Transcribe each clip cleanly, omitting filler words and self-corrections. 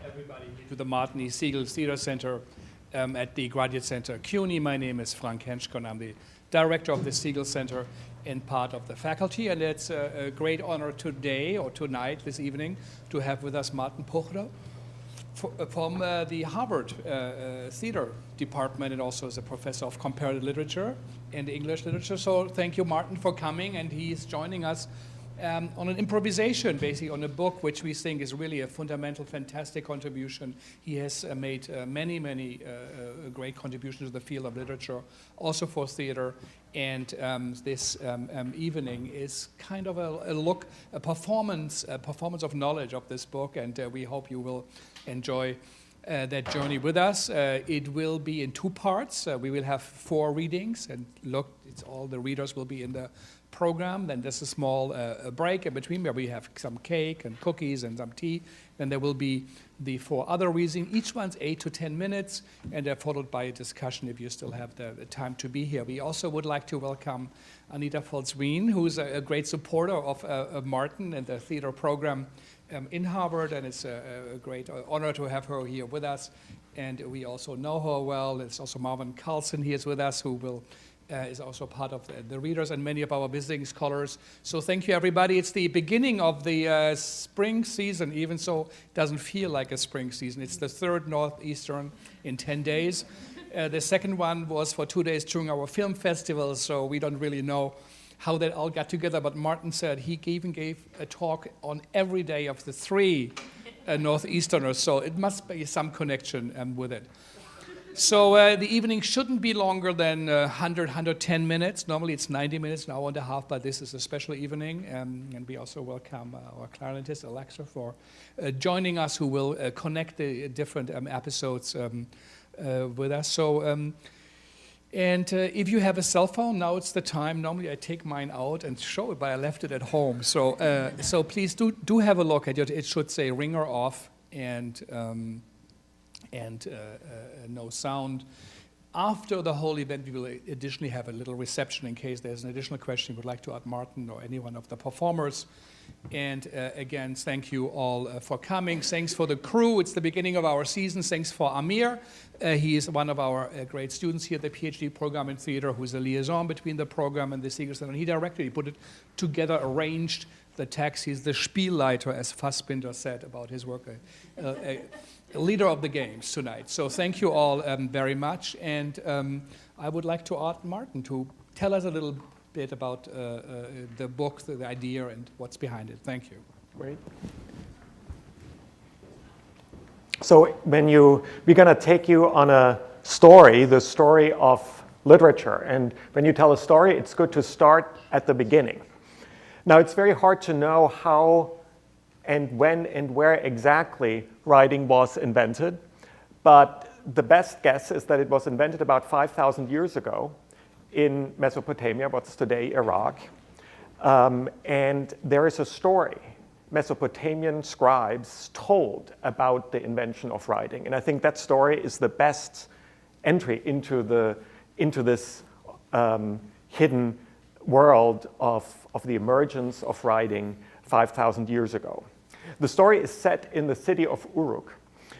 everybody here to the Martin E. Segal Theater Center at the Graduate Center CUNY. My name is Frank Hentschker, and I'm the director of the Segal Center and part of the faculty. And it's a great honor today, or tonight, this evening, to have with us Martin Puchner from the Harvard Theater Department, and also as a professor of comparative literature and English literature. So thank you, Martin, for coming, and he's joining us on an improvisation, basically on a book which we think is really a fundamental, fantastic contribution. He has made many great contributions to the field of literature, also for theater. And this evening is kind of a performance of knowledge of this book, and we hope you will enjoy that journey with us. It will be in two parts. We will have 4 readings, and all the readers will be in the program. Then there's a small break in between where we have some cake and cookies and some tea. Then there will be the 4 other readings. Each one's 8 to 10 minutes, and they're followed by a discussion if you still have the time to be here. We also would like to welcome Anita Folz-Wien, who's a great supporter of Martin and the theater program in Harvard, and it's a great honor to have her here with us. And we also know her well. There's also Marvin Carlson here is with us, who is also part of the readers and many of our visiting scholars. So thank you, everybody. It's the beginning of the spring season, even so it doesn't feel like a spring season. It's the 3rd Northeastern in 10 days. The second one was for 2 days during our film festival, so we don't really know how that all got together, but Martin said he even gave a talk on every day of the 3 Northeasterners, so it must be some connection with it. So the evening shouldn't be longer than 110 minutes. Normally it's 90 minutes, an hour and a half, but this is a special evening. And we also welcome our clarinetist, Alexa, for joining us, who will connect the different episodes with us. So, if you have a cell phone, now it's the time. Normally I take mine out and show it, but I left it at home. So, so please do have a look at it. It should say ringer off and no sound. After the whole event, we will additionally have a little reception in case there's an additional question you would like to ask Martin or any one of the performers. And again, thank you all for coming. Thanks for the crew. It's the beginning of our season. Thanks for Amir. He is one of our great students here at the PhD program in theater, who's a liaison between the program and the Segal Center. And he directly put it together, arranged the text. He's the Spielleiter, as Fassbinder said about his work, a leader of the games tonight. So thank you all very much. And I would like to ask Martin to tell us a little bit about the book, the idea, and what's behind it. Thank you. Great. So we're going to take you on a story, the story of literature. And when you tell a story, it's good to start at the beginning. Now, it's very hard to know how and when and where exactly writing was invented, but the best guess is that it was invented about 5,000 years ago in Mesopotamia, what's today Iraq. And there is a story Mesopotamian scribes told about the invention of writing. And I think that story is the best entry into this hidden world of the emergence of writing 5,000 years ago. The story is set in the city of Uruk.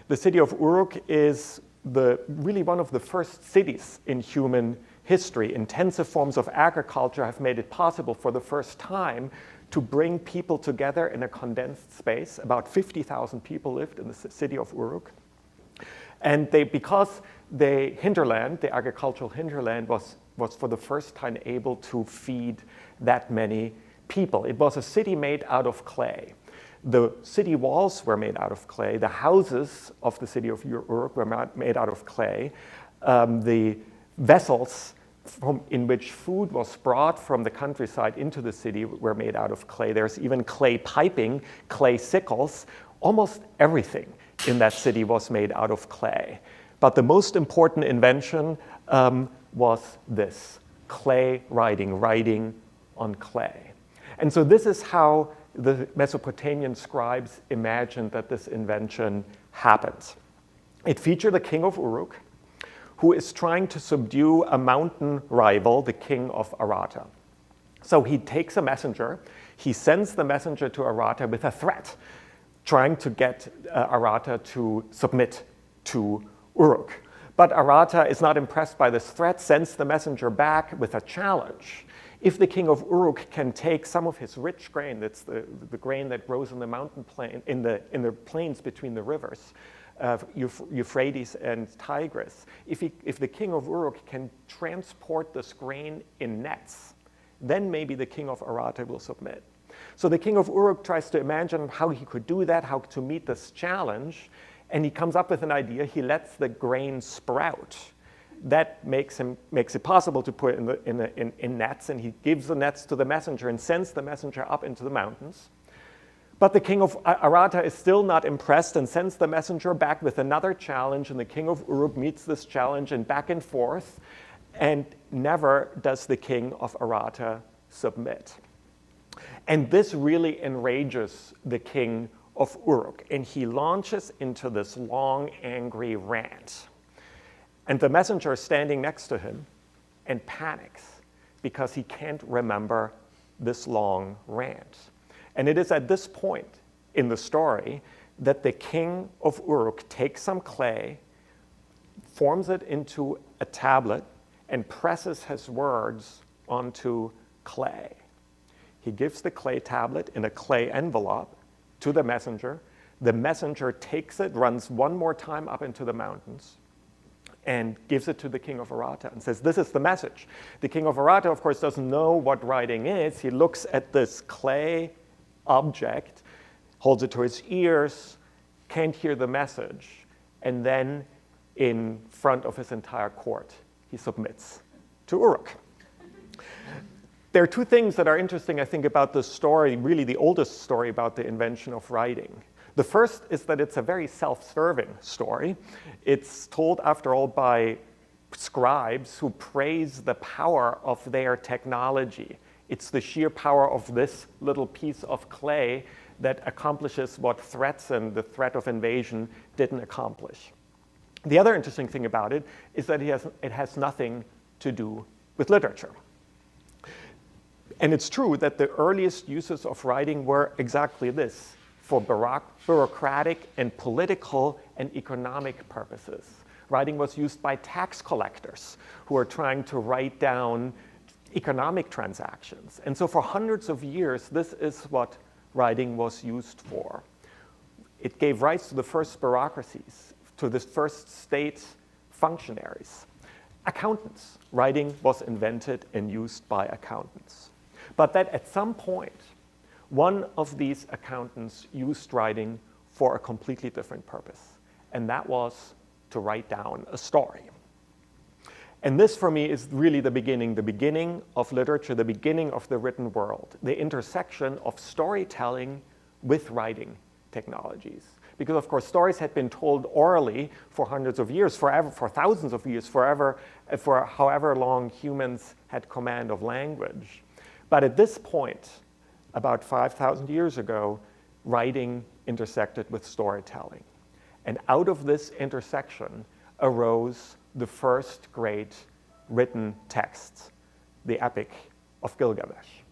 The city of Uruk is really one of the first cities in human history. Intensive forms of agriculture have made it possible for the first time to bring people together in a condensed space. About 50,000 people lived in the city of Uruk. And because the hinterland, the agricultural hinterland, was for the first time able to feed that many people. It was a city made out of clay. The city walls were made out of clay. The houses of the city of Uruk were made out of clay. The vessels in which food was brought from the countryside into the city were made out of clay. There's even clay piping, clay sickles. Almost everything in that city was made out of clay. But the most important invention was this, clay writing on clay. And so this is how the Mesopotamian scribes imagined that this invention happens. It featured the king of Uruk, who is trying to subdue a mountain rival, the king of Aratta. So he takes a messenger. He sends the messenger to Aratta with a threat. trying to get Arata to submit to Uruk. But Arata is not impressed by this threat, sends the messenger back with a challenge. If the king of Uruk can take some of his rich grain, that's the grain that grows in the mountain plain, in the plains between the rivers, Euphrates and Tigris, if the king of Uruk can transport this grain in nets, then maybe the king of Arata will submit. So the king of Uruk tries to imagine how he could do that, how to meet this challenge, and he comes up with an idea. He lets the grain sprout. That makes it possible to put it in nets, and he gives the nets to the messenger and sends the messenger up into the mountains. But the king of Arata is still not impressed and sends the messenger back with another challenge, and the king of Uruk meets this challenge and back and forth, and never does the king of Arata submit. And this really enrages the king of Uruk, and he launches into this long, angry rant. And the messenger is standing next to him and panics because he can't remember this long rant. And it is at this point in the story that the king of Uruk takes some clay, forms it into a tablet, and presses his words onto clay. He gives the clay tablet in a clay envelope to the messenger. The messenger takes it, runs one more time up into the mountains, and gives it to the king of Arata and says, this is the message. The king of Arata, of course, doesn't know what writing is. He looks at this clay object, holds it to his ears, can't hear the message, and then in front of his entire court, he submits to Uruk. There are two things that are interesting, I think, about this story, really the oldest story about the invention of writing. The first is that it's a very self-serving story. It's told, after all, by scribes who praise the power of their technology. It's the sheer power of this little piece of clay that accomplishes what threats and the threat of invasion didn't accomplish. The other interesting thing about it is that it has nothing to do with literature. And it's true that the earliest uses of writing were exactly this, for bureaucratic and political and economic purposes. Writing was used by tax collectors who were trying to write down economic transactions. And so for hundreds of years, this is what writing was used for. It gave rise to the first bureaucracies, to the first state functionaries. Accountants. Writing was invented and used by accountants. But that at some point, one of these accountants used writing for a completely different purpose, and that was to write down a story. And this, for me, is really the beginning of literature, the beginning of the written world, the intersection of storytelling with writing technologies. Because, of course, stories had been told orally for hundreds of years, forever, for thousands of years, forever, for however long humans had command of language. But at this point, about 5,000 years ago, writing intersected with storytelling. And out of this intersection arose the first great written texts, the Epic of Gilgamesh.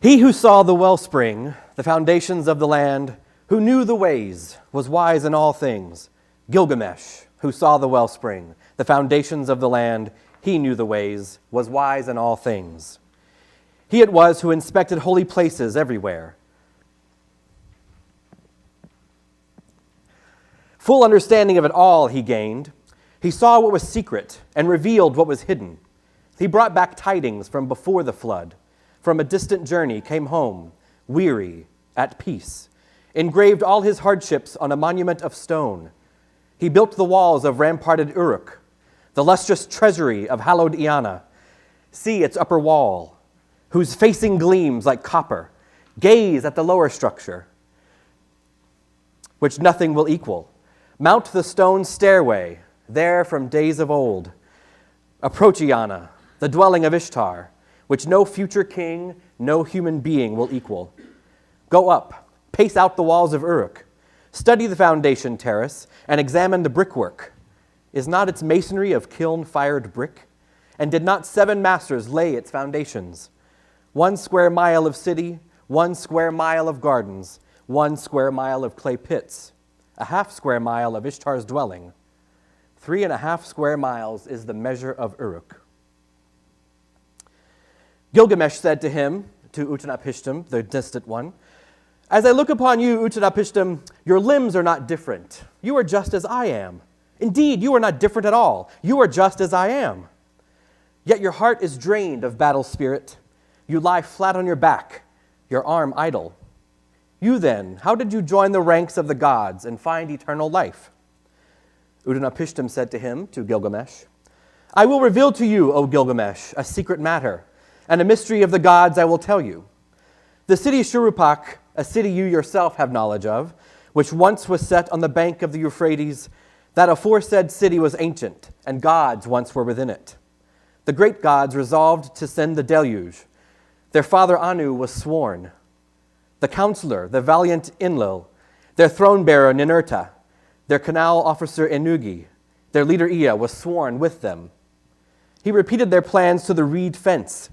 He who saw the wellspring, the foundations of the land, who knew the ways, was wise in all things. Gilgamesh, who saw the wellspring, the foundations of the land, he knew the ways, was wise in all things. He it was who inspected holy places everywhere. Full understanding of it all he gained. He saw what was secret and revealed what was hidden. He brought back tidings from before the flood. From a distant journey came home, weary, at peace. Engraved all his hardships on a monument of stone. He built the walls of ramparted Uruk, the lustrous treasury of hallowed Iana. See its upper wall, whose facing gleams like copper. Gaze at the lower structure, which nothing will equal. Mount the stone stairway, there from days of old. Approach Iana, the dwelling of Ishtar, which no future king, no human being will equal. Go up, pace out the walls of Uruk, study the foundation terrace, and examine the brickwork. Is not its masonry of kiln-fired brick? And did not 7 masters lay its foundations? 1 square mile of city, 1 square mile of gardens, 1 square mile of clay pits, a half square mile of Ishtar's dwelling. 3.5 square miles is the measure of Uruk. Gilgamesh said to him, to Utnapishtim, the distant one, as I look upon you, Utnapishtim, your limbs are not different. You are just as I am. Indeed, you are not different at all. You are just as I am. Yet your heart is drained of battle spirit. You lie flat on your back, your arm idle. You then, how did you join the ranks of the gods and find eternal life? Utnapishtim said to him, to Gilgamesh, I will reveal to you, O Gilgamesh, a secret matter, and a mystery of the gods I will tell you. The city Shuruppak, a city you yourself have knowledge of, which once was set on the bank of the Euphrates, that aforesaid city was ancient, and gods once were within it. The great gods resolved to send the deluge. Their father Anu was sworn. The counselor, the valiant Enlil, their throne-bearer Ninurta, their canal officer Ennugi, their leader Ea was sworn with them. He repeated their plans to the reed fence.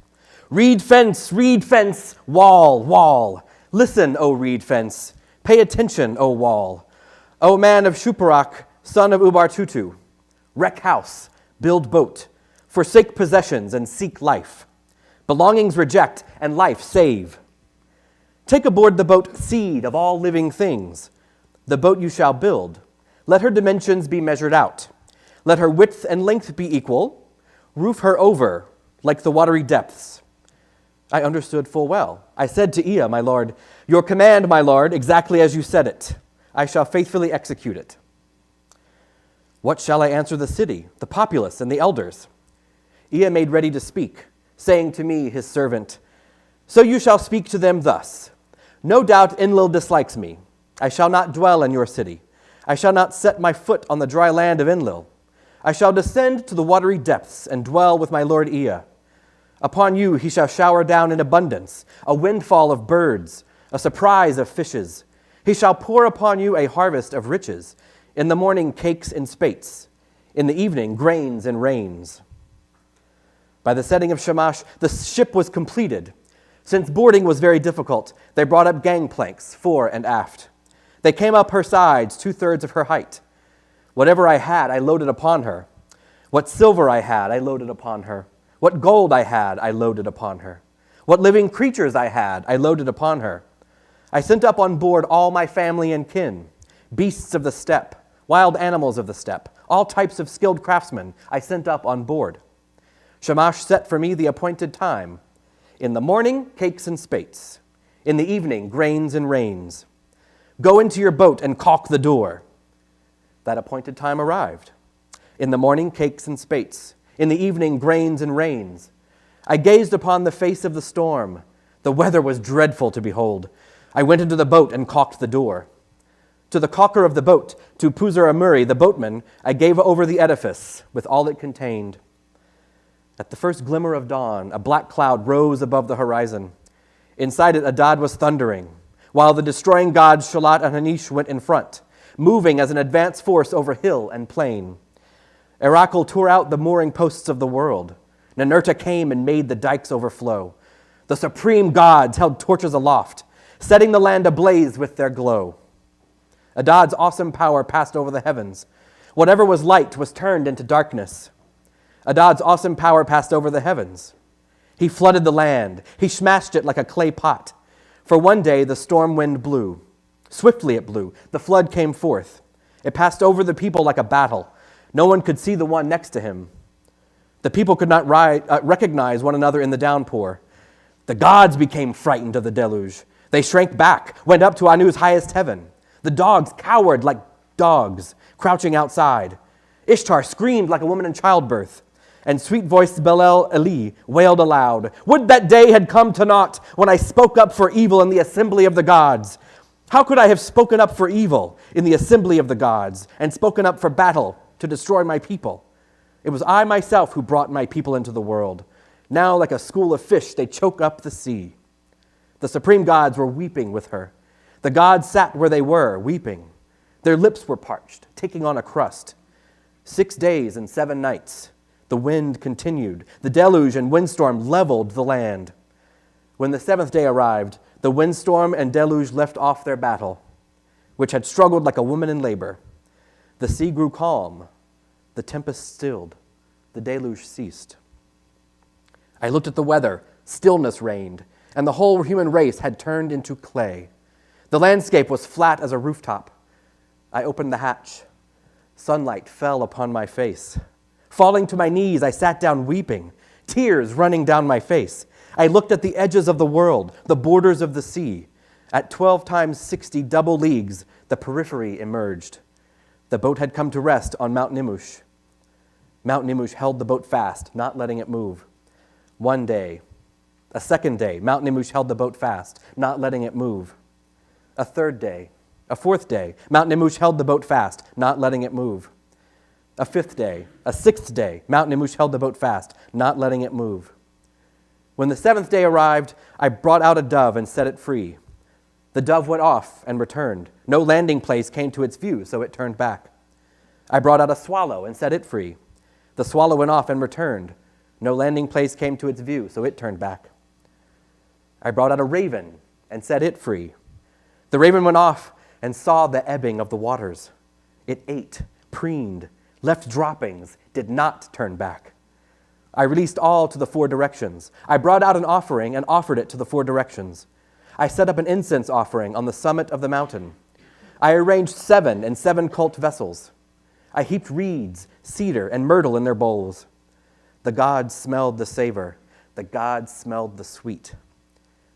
Reed fence, wall, wall. Listen, O reed fence. Pay attention, O wall. O man of Shuparak, son of Ubartutu. Wreck house, build boat. Forsake possessions and seek life. Belongings reject and life save. Take aboard the boat seed of all living things. The boat you shall build. Let her dimensions be measured out. Let her width and length be equal. Roof her over like the watery depths. I understood full well. I said to Ea, my lord, your command, my lord, exactly as you said it. I shall faithfully execute it. What shall I answer the city, the populace, and the elders? Ea made ready to speak, saying to me, his servant, so you shall speak to them thus. No doubt Enlil dislikes me. I shall not dwell in your city. I shall not set my foot on the dry land of Enlil. I shall descend to the watery depths and dwell with my lord Ea. Upon you he shall shower down in abundance, a windfall of birds, a surprise of fishes. He shall pour upon you a harvest of riches. In the morning cakes in spates, in the evening grains and rains. By the setting of Shamash, the ship was completed. Since boarding was very difficult, they brought up gangplanks, fore and aft. They came up her sides, 2/3 of her height. Whatever I had, I loaded upon her. What silver I had, I loaded upon her. What gold I had, I loaded upon her. What living creatures I had, I loaded upon her. I sent up on board all my family and kin, beasts of the steppe, wild animals of the steppe, all types of skilled craftsmen I sent up on board. Shamash set for me the appointed time. In the morning, cakes and spates. In the evening, grains and rains. Go into your boat and caulk the door. That appointed time arrived. In the morning, cakes and spates. In the evening, grains and rains. I gazed upon the face of the storm. The weather was dreadful to behold. I went into the boat and caulked the door. To the caulker of the boat, to Puzar Amuri, the boatman, I gave over the edifice with all it contained. At the first glimmer of dawn, a black cloud rose above the horizon. Inside it, Adad was thundering, while the destroying gods Shalat and Hanish went in front, moving as an advance force over hill and plain. Erakel tore out the mooring posts of the world. Ninurta came and made the dikes overflow. The supreme gods held torches aloft, setting the land ablaze with their glow. Adad's awesome power passed over the heavens. Whatever was light was turned into darkness. Adad's awesome power passed over the heavens. He flooded the land. He smashed it like a clay pot. For one day the storm wind blew. Swiftly it blew. The flood came forth. It passed over the people like a battle. No one could see the one next to him. The people could not recognize one another in the downpour. The gods became frightened of the deluge. They shrank back, went up to Anu's highest heaven. The dogs cowered like dogs, crouching outside. Ishtar screamed like a woman in childbirth, and sweet-voiced Bel-El-Eli wailed aloud, "Would that day had come to naught when I spoke up for evil in the assembly of the gods! How could I have spoken up for evil in the assembly of the gods and spoken up for battle to destroy my people? It was I myself who brought my people into the world. Now, like a school of fish, they choke up the sea." The supreme gods were weeping with her. The gods sat where they were, weeping. Their lips were parched, taking on a crust. 6 days and 7 nights. The wind continued. The deluge and windstorm leveled the land. When the 7th day arrived, the windstorm and deluge left off their battle, which had struggled like a woman in labor. The sea grew calm. The tempest stilled. The deluge ceased. I looked at the weather. Stillness reigned, and the whole human race had turned into clay. The landscape was flat as a rooftop. I opened the hatch. Sunlight fell upon my face. Falling to my knees, I sat down weeping, tears running down my face. I looked at the edges of the world, the borders of the sea. At 12 times 60 double leagues, the periphery emerged. The boat had come to rest on Mount Nimush. Mount Nimush held the boat fast, not letting it move. One day, a second day, Mount Nimush held the boat fast, not letting it move. A third day, a fourth day, Mount Nimush held the boat fast, not letting it move. A fifth day, a sixth day, Mount Nimush held the boat fast, not letting it move. When the 7th day arrived, I brought out a dove and set it free. The dove went off and returned. No landing place came to its view, so it turned back. I brought out a swallow and set it free. The swallow went off and returned. No landing place came to its view, so it turned back. I brought out a raven and set it free. The raven went off and saw the ebbing of the waters. It ate, preened, left droppings, did not turn back. I released all to the 4 directions. I brought out an offering and offered it to the 4 directions. I set up an incense offering on the summit of the mountain. I arranged 7 and 7 cult vessels. I heaped reeds, cedar, and myrtle in their bowls. The gods smelled the savor. The gods smelled the sweet.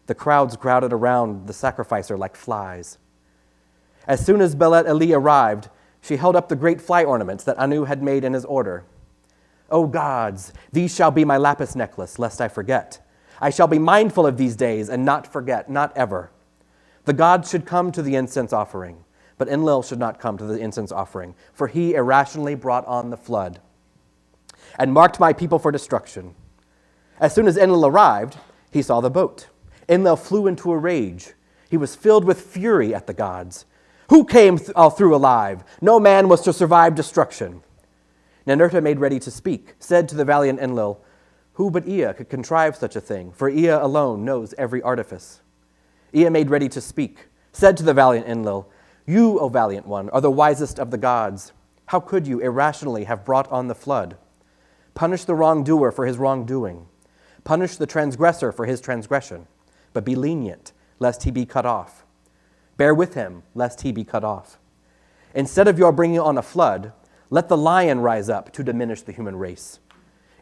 The crowds crowded around the sacrificer like flies. As soon as Bel-El-Eli arrived, she held up the great fly ornaments that Anu had made in his order. "O gods, these shall be my lapis necklace, lest I forget. I shall be mindful of these days and not forget, not ever. The gods should come to the incense offering, but Enlil should not come to the incense offering, for he irrationally brought on the flood and marked my people for destruction." As soon as Enlil arrived, he saw the boat. Enlil flew into a rage. He was filled with fury at the gods. Who came all through alive? No man was to survive destruction. Ninurta made ready to speak, said to the valiant Enlil, "Who but Ea could contrive such a thing? For Ea alone knows every artifice." Ea made ready to speak, said to the valiant Enlil, "You, O valiant one, are the wisest of the gods. How could you irrationally have brought on the flood? Punish the wrongdoer for his wrongdoing. Punish the transgressor for his transgression, but be lenient, lest he be cut off. Bear with him, lest he be cut off. Instead of your bringing on a flood, let the lion rise up to diminish the human race.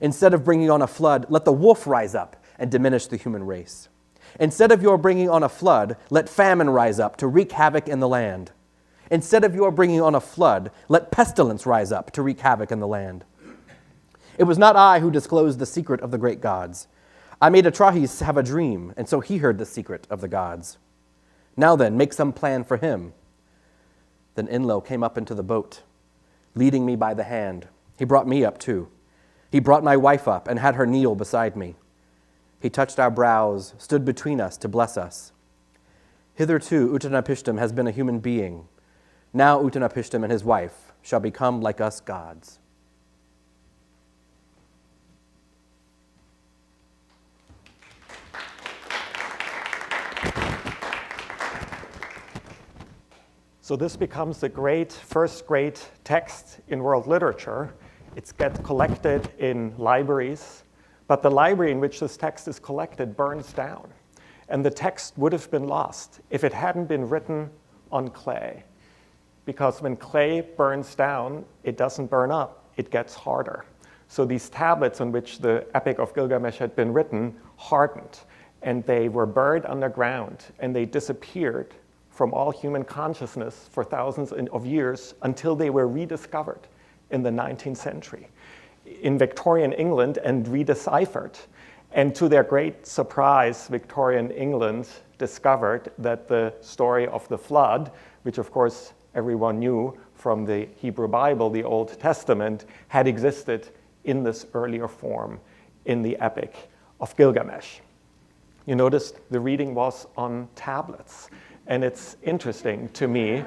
Instead of bringing on a flood, let the wolf rise up and diminish the human race. Instead of your bringing on a flood, let famine rise up to wreak havoc in the land. Instead of your bringing on a flood, let pestilence rise up to wreak havoc in the land. It was not I who disclosed the secret of the great gods. I made Atrahasis have a dream, and so he heard the secret of the gods. Now then, make some plan for him." Then Enlil came up into the boat, leading me by the hand. He brought me up too. He brought my wife up and had her kneel beside me. He touched our brows, stood between us to bless us. Hitherto Utnapishtim has been a human being. Now Utnapishtim and his wife shall become like us gods. So this becomes the first great text in world literature. It gets collected in libraries, but the library in which this text is collected burns down. And the text would have been lost if it hadn't been written on clay. Because when clay burns down, it doesn't burn up, it gets harder. So these tablets on which the Epic of Gilgamesh had been written hardened, and they were buried underground, and they disappeared from all human consciousness for thousands of years until they were rediscovered in the 19th century in Victorian England and redeciphered. And to their great surprise, Victorian England discovered that the story of the flood, which of course everyone knew from the Hebrew Bible, the Old Testament, had existed in this earlier form in the Epic of Gilgamesh. You noticed the reading was on tablets. And it's interesting to me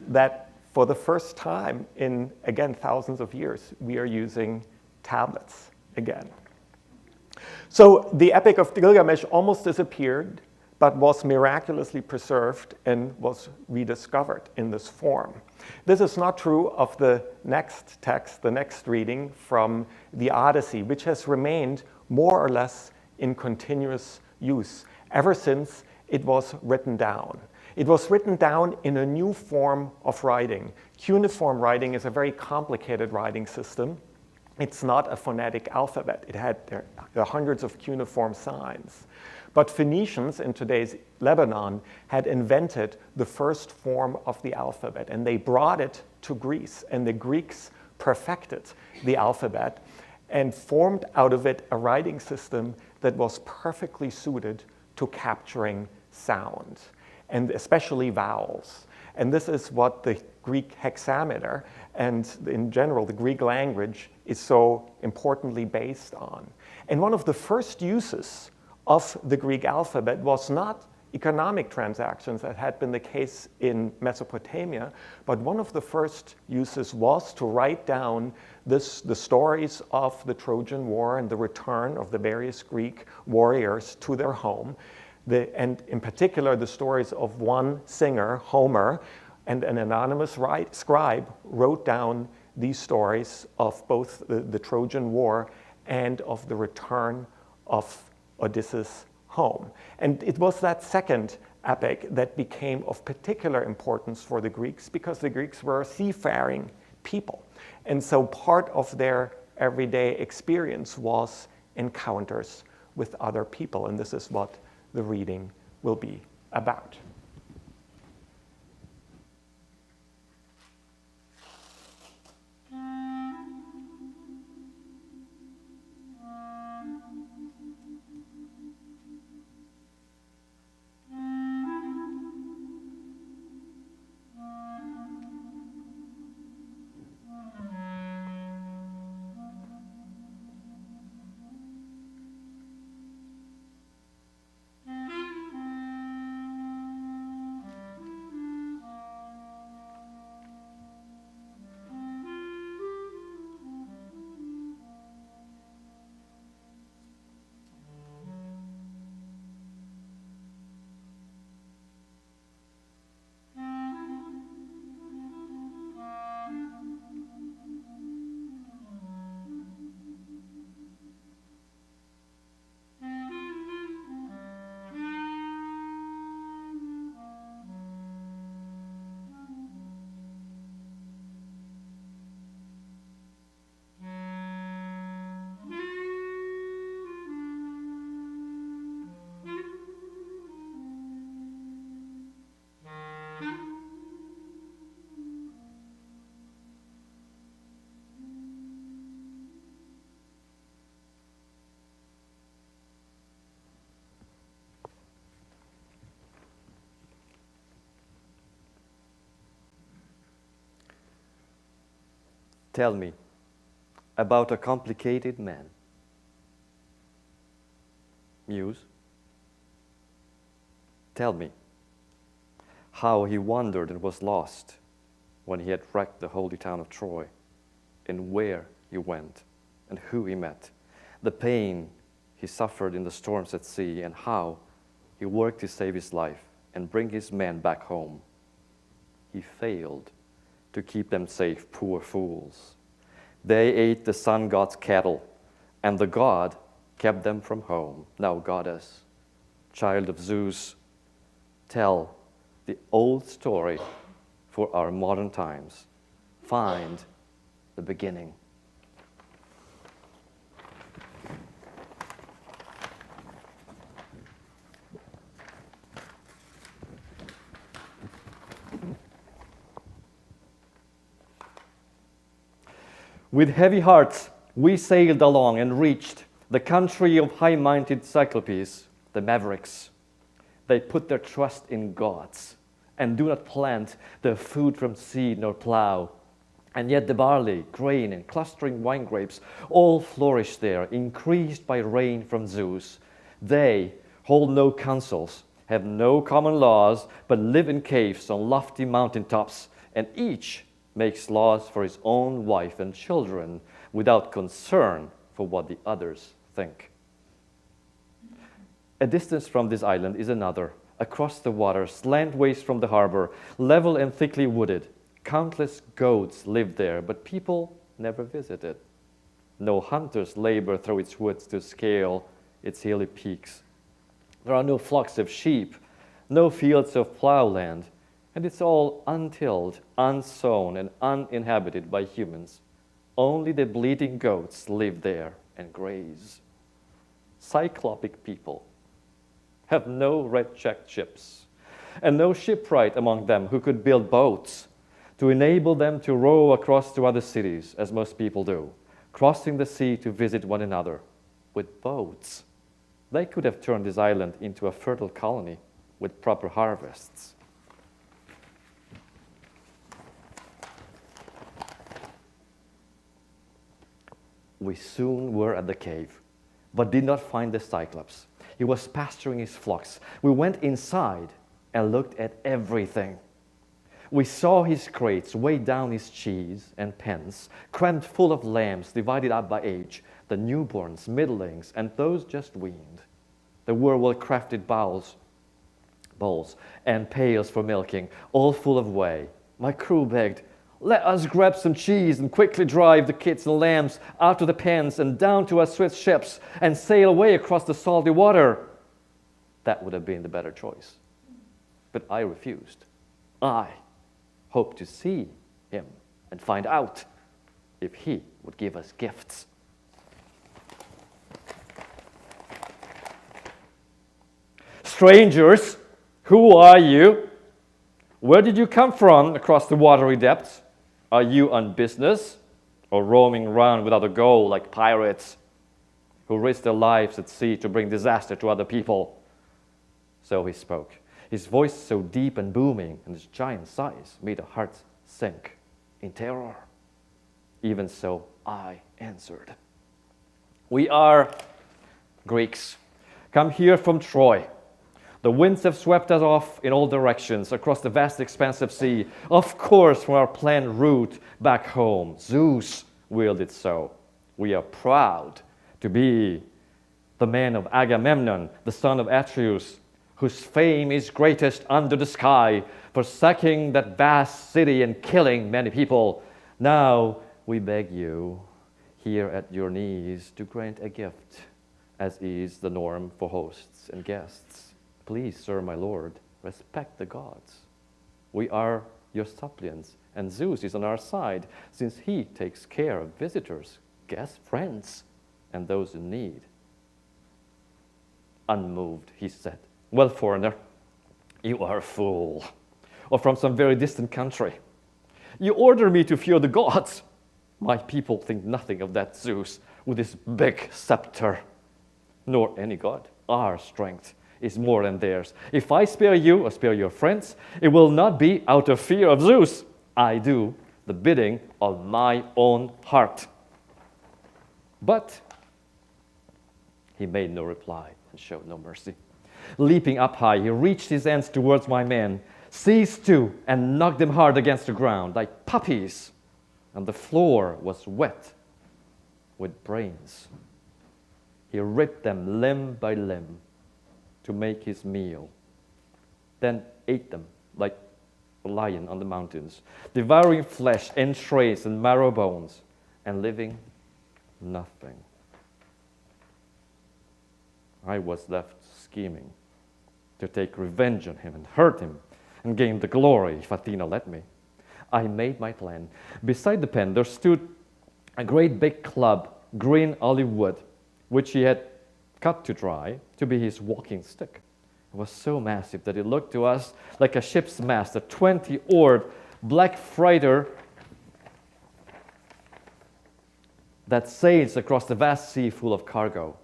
that for the first time in, again, thousands of years, we are using tablets again. So the Epic of Gilgamesh almost disappeared, but was miraculously preserved and was rediscovered in this form. This is not true of the next text, the next reading from the Odyssey, which has remained more or less in continuous use ever since it was written down. It was written down in a new form of writing. Cuneiform writing is a very complicated writing system. It's not a phonetic alphabet. There are hundreds of cuneiform signs. But Phoenicians in today's Lebanon had invented the first form of the alphabet, and they brought it to Greece, and the Greeks perfected the alphabet and formed out of it a writing system that was perfectly suited to capturing sound, and especially vowels. And this is what the Greek hexameter and in general the Greek language is so importantly based on. And one of the first uses of the Greek alphabet was not economic transactions, that had been the case in Mesopotamia, but one of the first uses was to write down the stories of the Trojan War and the return of the various Greek warriors to their home. And in particular, the stories of one singer, Homer, and an anonymous scribe wrote down these stories of both the Trojan War and of the return of Odysseus home. And it was that second epic that became of particular importance for the Greeks, because the Greeks were a seafaring people. And so part of their everyday experience was encounters with other people, and this is what the reading will be about. Tell me about a complicated man. Muse, tell me how he wandered and was lost when he had wrecked the holy town of Troy, and where he went and who he met, the pain he suffered in the storms at sea, and how he worked to save his life and bring his men back home. he failed to keep them safe, poor fools. They ate the sun god's cattle, and the god kept them from home. Now, goddess, child of Zeus, tell the old story for our modern times. Find the beginning. With heavy hearts, we sailed along and reached the country of high-minded Cyclopes, the Mavericks. They put their trust in gods and do not plant their food from seed nor plow. And yet the barley, grain, and clustering wine grapes all flourish there, increased by rain from Zeus. They hold no councils, have no common laws, but live in caves on lofty mountaintops, and each makes laws for his own wife and children without concern for what the others think. A distance from this island is another, across the water, slantways from the harbor, level and thickly wooded. Countless goats live there, but people never visit it. No hunters labor through its woods to scale its hilly peaks. There are no flocks of sheep, no fields of plowland, and it's all untilled, unsown, and uninhabited by humans. Only the bleating goats live there and graze. Cyclopic people have no red-checked ships, and no shipwright among them who could build boats to enable them to row across to other cities, as most people do, crossing the sea to visit one another. With boats, they could have turned this island into a fertile colony with proper harvests. We soon were at the cave, but did not find the Cyclops. He was pasturing his flocks. We went inside and looked at everything. We saw his crates, weighed down his cheese and pens, crammed full of lambs divided up by age, the newborns, middlings, and those just weaned. There were well-crafted bowls and pails for milking, all full of whey. My crew begged, "Let us grab some cheese and quickly drive the kids and lambs out of the pens and down to our swift ships and sail away across the salty water." That would have been the better choice. But I refused. I hoped to see him and find out if he would give us gifts. "Strangers, who are you? Where did you come from across the watery depths? Are you on business or roaming around without a goal like pirates who risk their lives at sea to bring disaster to other people?" So he spoke, his voice so deep and booming, and his giant size made our hearts sink in terror. Even so, I answered, "We are Greeks, come here from Troy. The winds have swept us off in all directions across the vast expanse of sea, of course from our planned route back home. Zeus willed it so. We are proud to be the men of Agamemnon, the son of Atreus, whose fame is greatest under the sky for sacking that vast city and killing many people. Now we beg you, here at your knees, to grant a gift, as is the norm for hosts and guests. Please, sir, my lord, respect the gods. We are your suppliants, and Zeus is on our side, since he takes care of visitors, guests, friends, and those in need." Unmoved, he said, "Well, foreigner, you are a fool, or from some very distant country. You order me to fear the gods. My people think nothing of that Zeus with his big scepter, nor any god. Our strength is more than theirs. If I spare you or spare your friends, it will not be out of fear of Zeus. I do the bidding of my own heart." But he made no reply and showed no mercy. Leaping up high, he reached his hands towards my men, seized two, and knocked them hard against the ground like puppies, and the floor was wet with brains. He ripped them limb by limb to make his meal, then ate them like lion on the mountains, devouring flesh, entrails, and marrow bones, and living nothing. I was left scheming to take revenge on him and hurt him and gain the glory if Athena let me. I made my plan. Beside the pen there stood a great big club, green olive wood, which he had cut to dry to be his walking stick. It was so massive that it looked to us like a ship's mast, a 20-oared black freighter that sails across the vast sea full of cargo.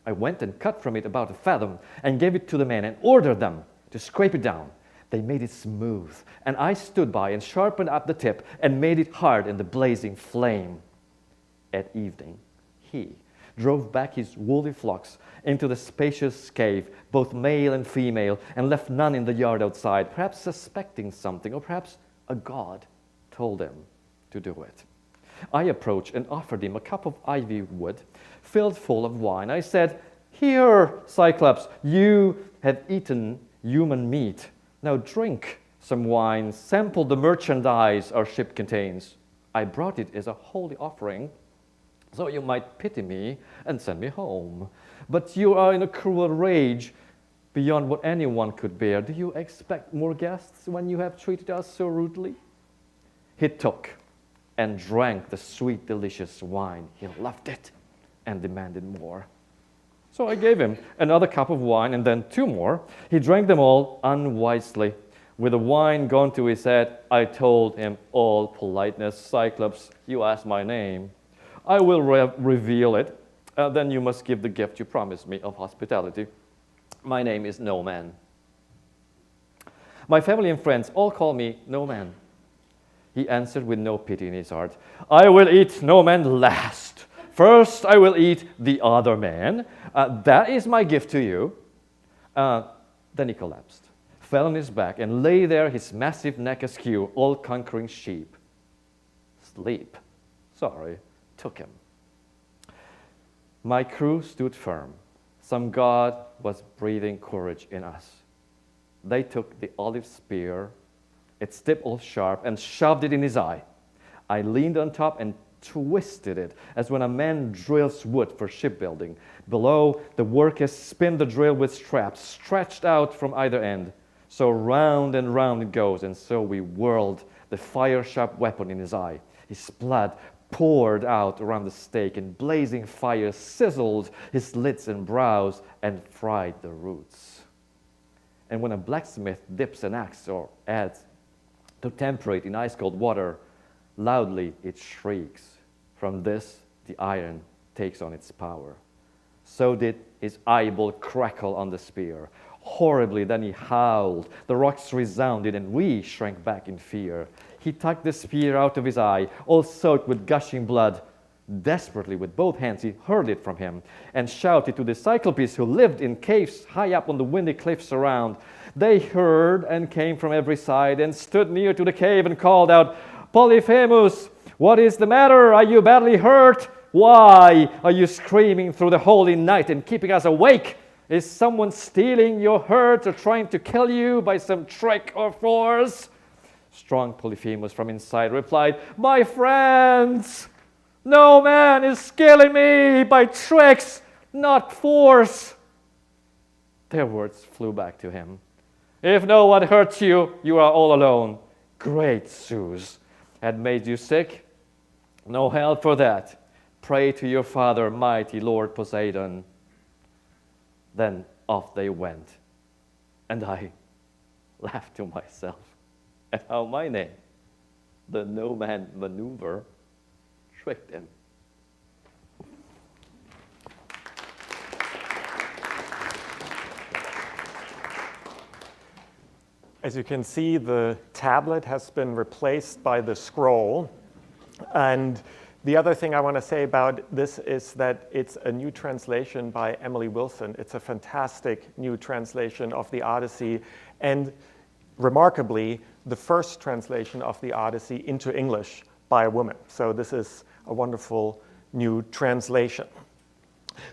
I went and cut from it about a fathom and gave it to the men and ordered them to scrape it down. They made it smooth, and I stood by and sharpened up the tip and made it hard in the blazing flame. At evening, he drove back his woolly flocks into the spacious cave, both male and female, and left none in the yard outside, perhaps suspecting something, or perhaps a god told him to do it. I approached and offered him a cup of ivy wood filled full of wine. I said, "Here, Cyclops, you have eaten human meat. Now drink some wine, sample the merchandise our ship contains. I brought it as a holy offering, so you might pity me and send me home. But you are in a cruel rage beyond what anyone could bear. Do you expect more guests when you have treated us so rudely?" He took and drank the sweet, delicious wine. He loved it and demanded more. So I gave him another cup of wine and then 2 more. He drank them all unwisely. With the wine gone to his head, I told him all politeness, "Cyclops, you asked my name. I will reveal it. Then you must give the gift you promised me of hospitality. My name is No Man. My family and friends all call me No Man." He answered with no pity in his heart, "I will eat No Man last. First, I will eat the other man. That is my gift to you." Then he collapsed, fell on his back, and lay there, his massive neck askew, all-conquering sheep. Sleep, took him. My crew stood firm. Some god was breathing courage in us. They took the olive spear, its tip all sharp, and shoved it in his eye. I leaned on top and twisted it, as when a man drills wood for shipbuilding. Below, the workers spin the drill with straps stretched out from either end. So round and round it goes, and so we whirled the fire-sharp weapon in his eye. His blood poured out around the stake, and blazing fire sizzled his lids and brows and fried the roots. And when a blacksmith dips an axe or adds to temper it in ice-cold water, loudly it shrieks. From this, the iron takes on its power. So did his eyeball crackle on the spear. Horribly, then he howled. The rocks resounded, and we shrank back in fear. He tugged the spear out of his eye, all soaked with gushing blood. Desperately, with both hands, he hurled it from him and shouted to the Cyclopes who lived in caves high up on the windy cliffs around. They heard and came from every side and stood near to the cave and called out, "Polyphemus, what is the matter? Are you badly hurt? Why are you screaming through the holy night and keeping us awake? Is someone stealing your hurt or trying to kill you by some trick or force?" Strong Polyphemus from inside replied, "My friends, no man is killing me by tricks, not force." Their words flew back to him. "If no one hurts you, you are all alone. Great Zeus had made you sick. No help for that. Pray to your father, mighty Lord Poseidon." Then off they went, and I laughed to myself at how my name, the No Man maneuver, tricked him. As you can see, the tablet has been replaced by the scroll. And the other thing I want to say about this is that it's a new translation by Emily Wilson. It's a fantastic new translation of the Odyssey, and remarkably, the first translation of the Odyssey into English by a woman. So this is a wonderful new translation.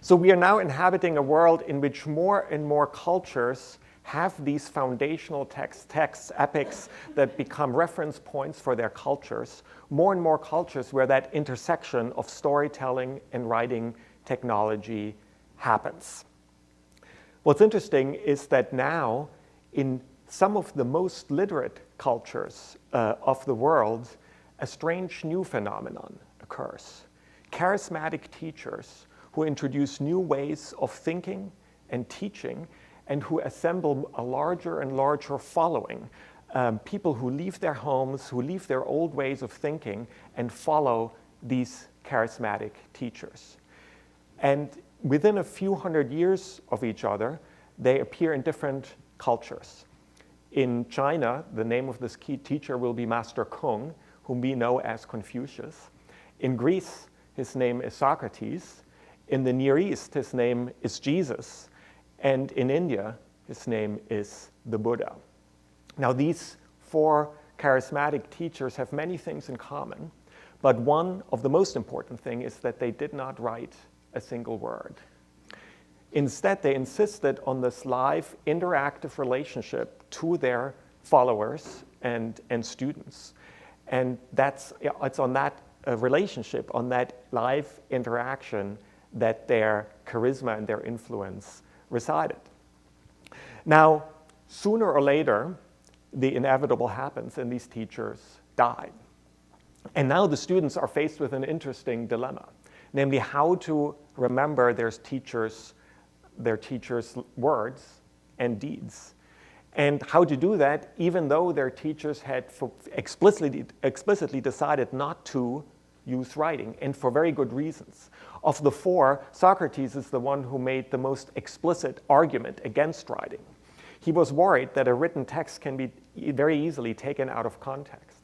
So we are now inhabiting a world in which more and more cultures have these foundational texts, epics that become reference points for their cultures, more and more cultures where that intersection of storytelling and writing technology happens. What's interesting is that now in some of the most literate cultures of the world, a strange new phenomenon occurs. Charismatic teachers who introduce new ways of thinking and teaching and who assemble a larger and larger following, people who leave their homes, who leave their old ways of thinking and follow these charismatic teachers. And within a few hundred years of each other, they appear in different cultures. In China, the name of this key teacher will be Master Kung, whom we know as Confucius. In Greece, his name is Socrates. In the Near East, his name is Jesus. And in India, his name is the Buddha. Now, these four charismatic teachers have many things in common, but one of the most important things is that they did not write a single word. Instead, they insisted on this live, interactive relationship to their followers and students. And it's on that relationship, on that live interaction, that their charisma and their influence resided. Now, sooner or later, the inevitable happens and these teachers died. And now the students are faced with an interesting dilemma, namely how to remember their teachers' words and deeds. And how to do that even though their teachers had explicitly decided not to use writing, and for very good reasons. Of the four, Socrates is the one who made the most explicit argument against writing. He was worried that a written text can be very easily taken out of context,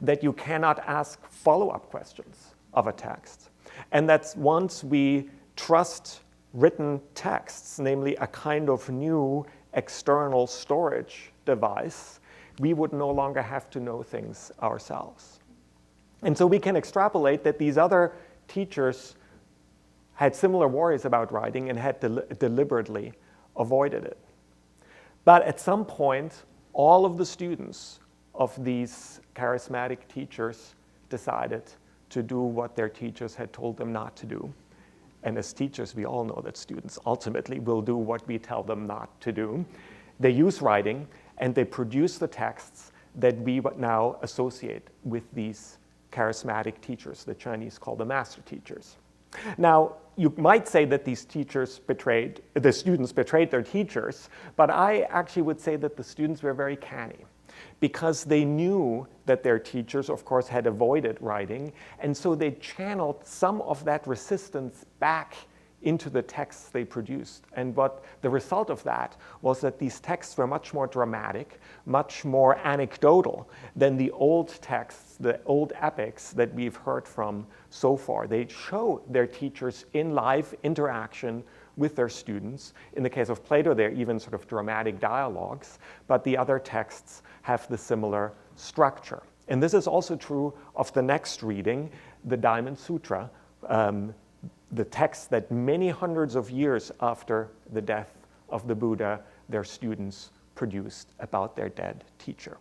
that you cannot ask follow-up questions of a text, and that once we trust written texts, namely a kind of new external storage device, we would no longer have to know things ourselves. And so we can extrapolate that these other teachers had similar worries about writing and had deliberately avoided it. But at some point, all of the students of these charismatic teachers decided to do what their teachers had told them not to do. And as teachers, we all know that students ultimately will do what we tell them not to do. They use writing, and they produce the texts that we now associate with these charismatic teachers. The Chinese call them master teachers. Now, you might say that the students betrayed their teachers, but I actually would say that the students were very canny, because they knew that their teachers, of course, had avoided writing, and so they channeled some of that resistance back into the texts they produced. And what the result of that was that these texts were much more dramatic, much more anecdotal than the old texts, the old epics that we've heard from so far. They show their teachers in live interaction with their students. In the case of Plato, they're even sort of dramatic dialogues, but the other texts have the similar structure. And this is also true of the next reading, the Diamond Sutra, the text that many hundreds of years after the death of the Buddha, their students produced about their dead teacher.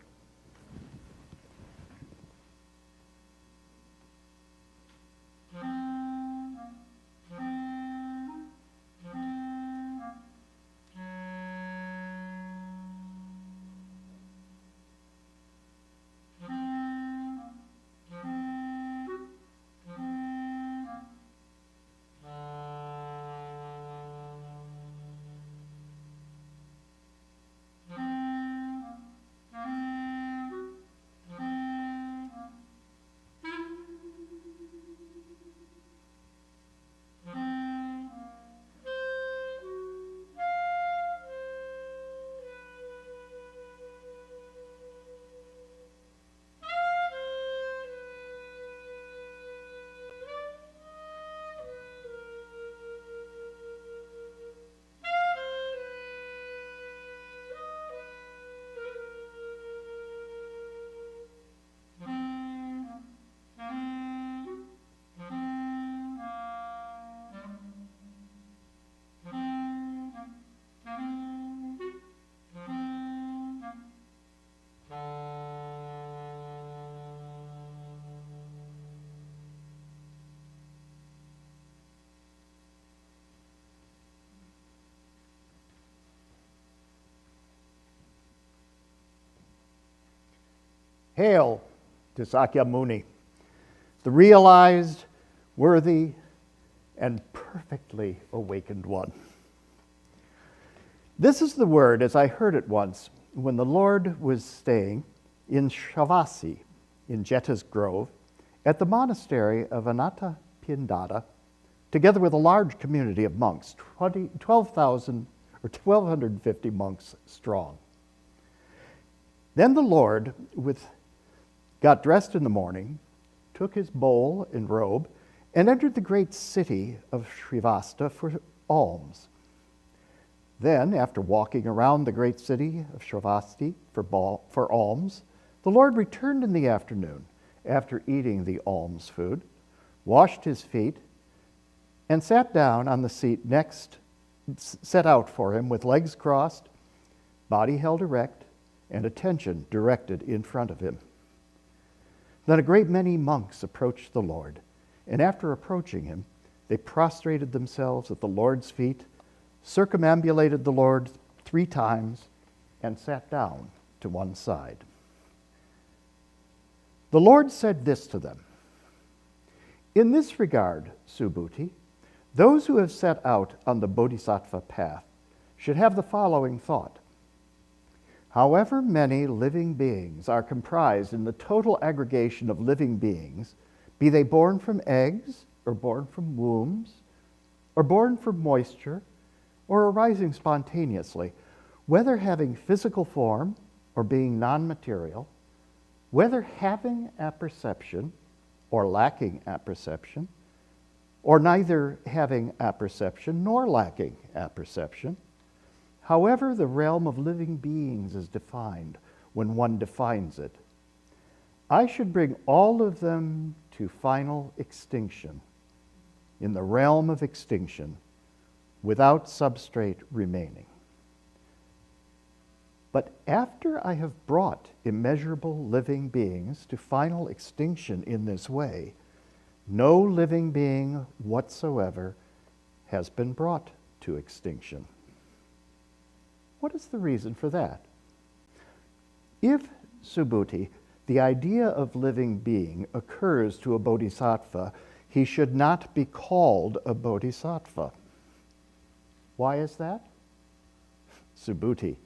Hail to Sakyamuni, the realized, worthy, and perfectly awakened one. This is the word as I heard it once when the Lord was staying in Shavasi, in Jeta's Grove, at the monastery of Anathapindada, together with a large community of monks, 12,000 or 1,250 monks strong. Then the Lord got dressed in the morning, took his bowl and robe, and entered the great city of Srivasta for alms. Then, after walking around the great city of Sravasti for alms, the Lord returned in the afternoon after eating the alms food, washed his feet, and sat down on the seat set out for him with legs crossed, body held erect, and attention directed in front of him. Then a great many monks approached the Lord, and after approaching him, they prostrated themselves at the Lord's feet, circumambulated the Lord 3 times, and sat down to one side. The Lord said this to them: "In this regard, Subhuti, those who have set out on the bodhisattva path should have the following thought. However many living beings are comprised in the total aggregation of living beings, be they born from eggs, or born from wombs, or born from moisture, or arising spontaneously, whether having physical form or being non-material, whether having apperception or lacking apperception, or neither having apperception nor lacking apperception, however the realm of living beings is defined when one defines it, I should bring all of them to final extinction, in the realm of extinction, without substrate remaining. But after I have brought immeasurable living beings to final extinction in this way, no living being whatsoever has been brought to extinction." What is the reason for that? If, Subhuti, the idea of living being occurs to a bodhisattva, he should not be called a bodhisattva. Why is that? Subhuti,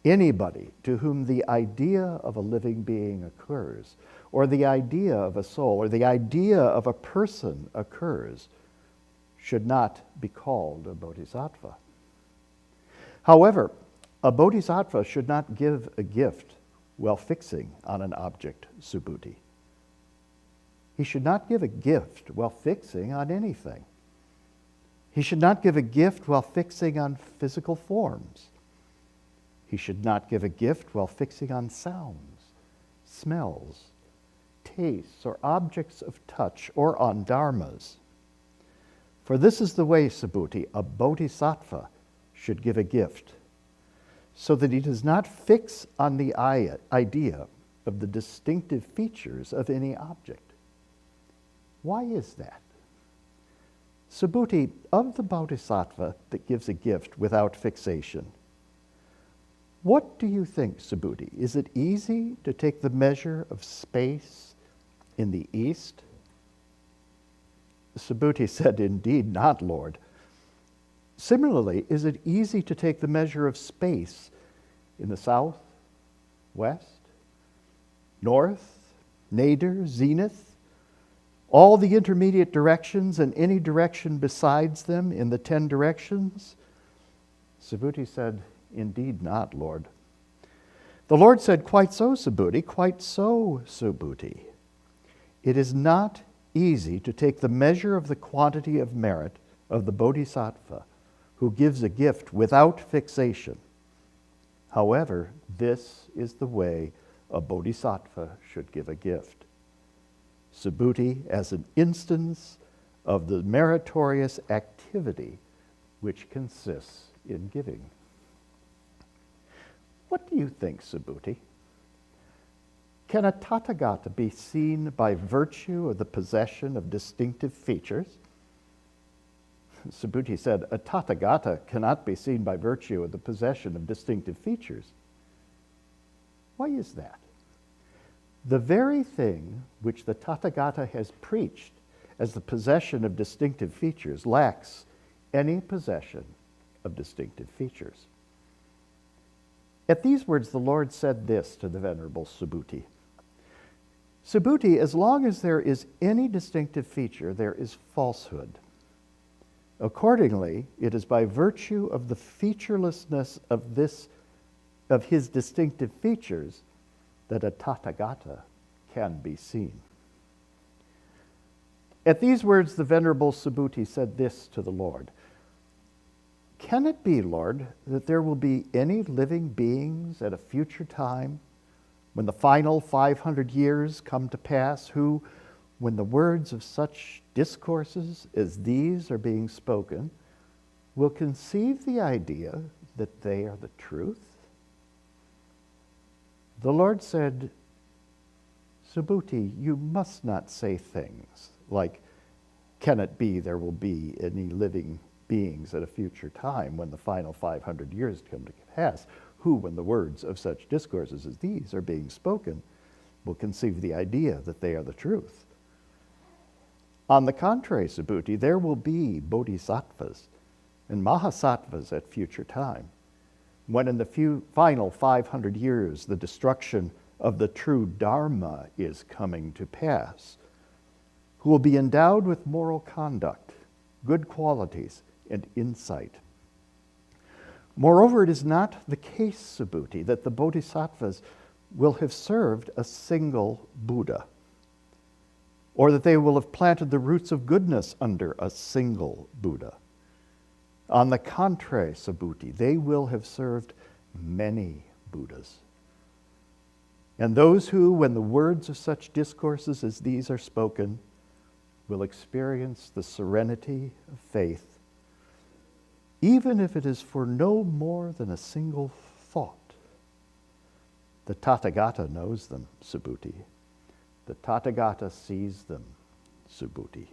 anybody to whom the idea of a living being occurs, or the idea of a soul, or the idea of a person occurs, should not be called a bodhisattva. However, a bodhisattva should not give a gift while fixing on an object, Subhuti. He should not give a gift while fixing on anything. He should not give a gift while fixing on physical forms. He should not give a gift while fixing on sounds, smells, tastes, or objects of touch, or on dharmas. For this is the way, Subhuti, a bodhisattva should give a gift, so that he does not fix on the idea of the distinctive features of any object. Why is that? Subhuti, of the bodhisattva that gives a gift without fixation, what do you think, Subhuti? Is it easy to take the measure of space in the east? Subhuti said, "Indeed not, Lord." Similarly, is it easy to take the measure of space in the south, west, north, nadir, zenith, all the intermediate directions and any direction besides them in the 10 directions? Subhuti said, "Indeed not, Lord." The Lord said, "Quite so, Subhuti, quite so, Subhuti. It is not easy to take the measure of the quantity of merit of the bodhisattva who gives a gift without fixation. However, this is the way a bodhisattva should give a gift. Subhuti as an instance of the meritorious activity which consists in giving." What do you think, Subhuti? Can a Tathagata be seen by virtue of the possession of distinctive features? Subhuti said, "A Tathagata cannot be seen by virtue of the possession of distinctive features." Why is that? The very thing which the Tathagata has preached as the possession of distinctive features lacks any possession of distinctive features. At these words, the Lord said this to the Venerable Subhuti. Subhuti, as long as there is any distinctive feature, there is falsehood. Accordingly, it is by virtue of the featurelessness of his distinctive features that a Tathagata can be seen. At these words, the Venerable Subhuti said this to the Lord. Can it be, Lord, that there will be any living beings at a future time, when the final 500 years come to pass, who, when the words of such discourses as these are being spoken, will conceive the idea that they are the truth? The Lord said, Subhuti, you must not say things like, can it be there will be any living beings at a future time when the final 500 years come to pass, who, when the words of such discourses as these are being spoken, will conceive the idea that they are the truth. On the contrary, Subhuti, there will be bodhisattvas and mahasattvas at future time, when in the final 500 years the destruction of the true Dharma is coming to pass, who will be endowed with moral conduct, good qualities, and insight. Moreover, it is not the case, Subhuti, that the bodhisattvas will have served a single Buddha, or that they will have planted the roots of goodness under a single Buddha. On the contrary, Subhuti, they will have served many Buddhas. And those who, when the words of such discourses as these are spoken, will experience the serenity of faith, even if it is for no more than a single thought. The Tathagata knows them, Subhuti. The Tathagata sees them, Subhuti.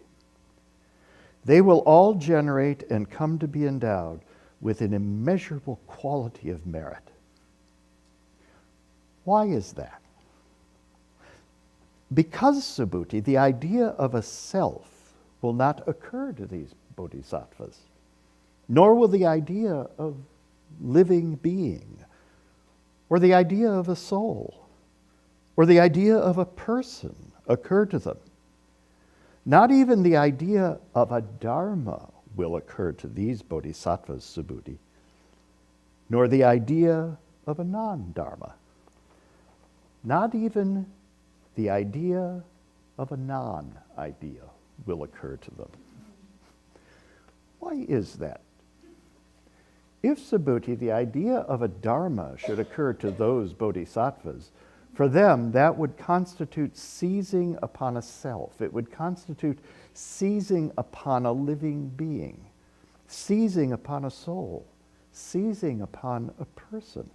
They will all generate and come to be endowed with an immeasurable quality of merit. Why is that? Because, Subhuti, the idea of a self will not occur to these bodhisattvas, nor will the idea of living being, or the idea of a soul, or the idea of a person occur to them. Not even the idea of a dharma will occur to these bodhisattvas, Subhuti, nor the idea of a non-dharma. Not even the idea of a non-idea will occur to them. Why is that? If, Subhuti, the idea of a dharma should occur to those bodhisattvas, for them that would constitute seizing upon a self. It would constitute seizing upon a living being, seizing upon a soul, seizing upon a person.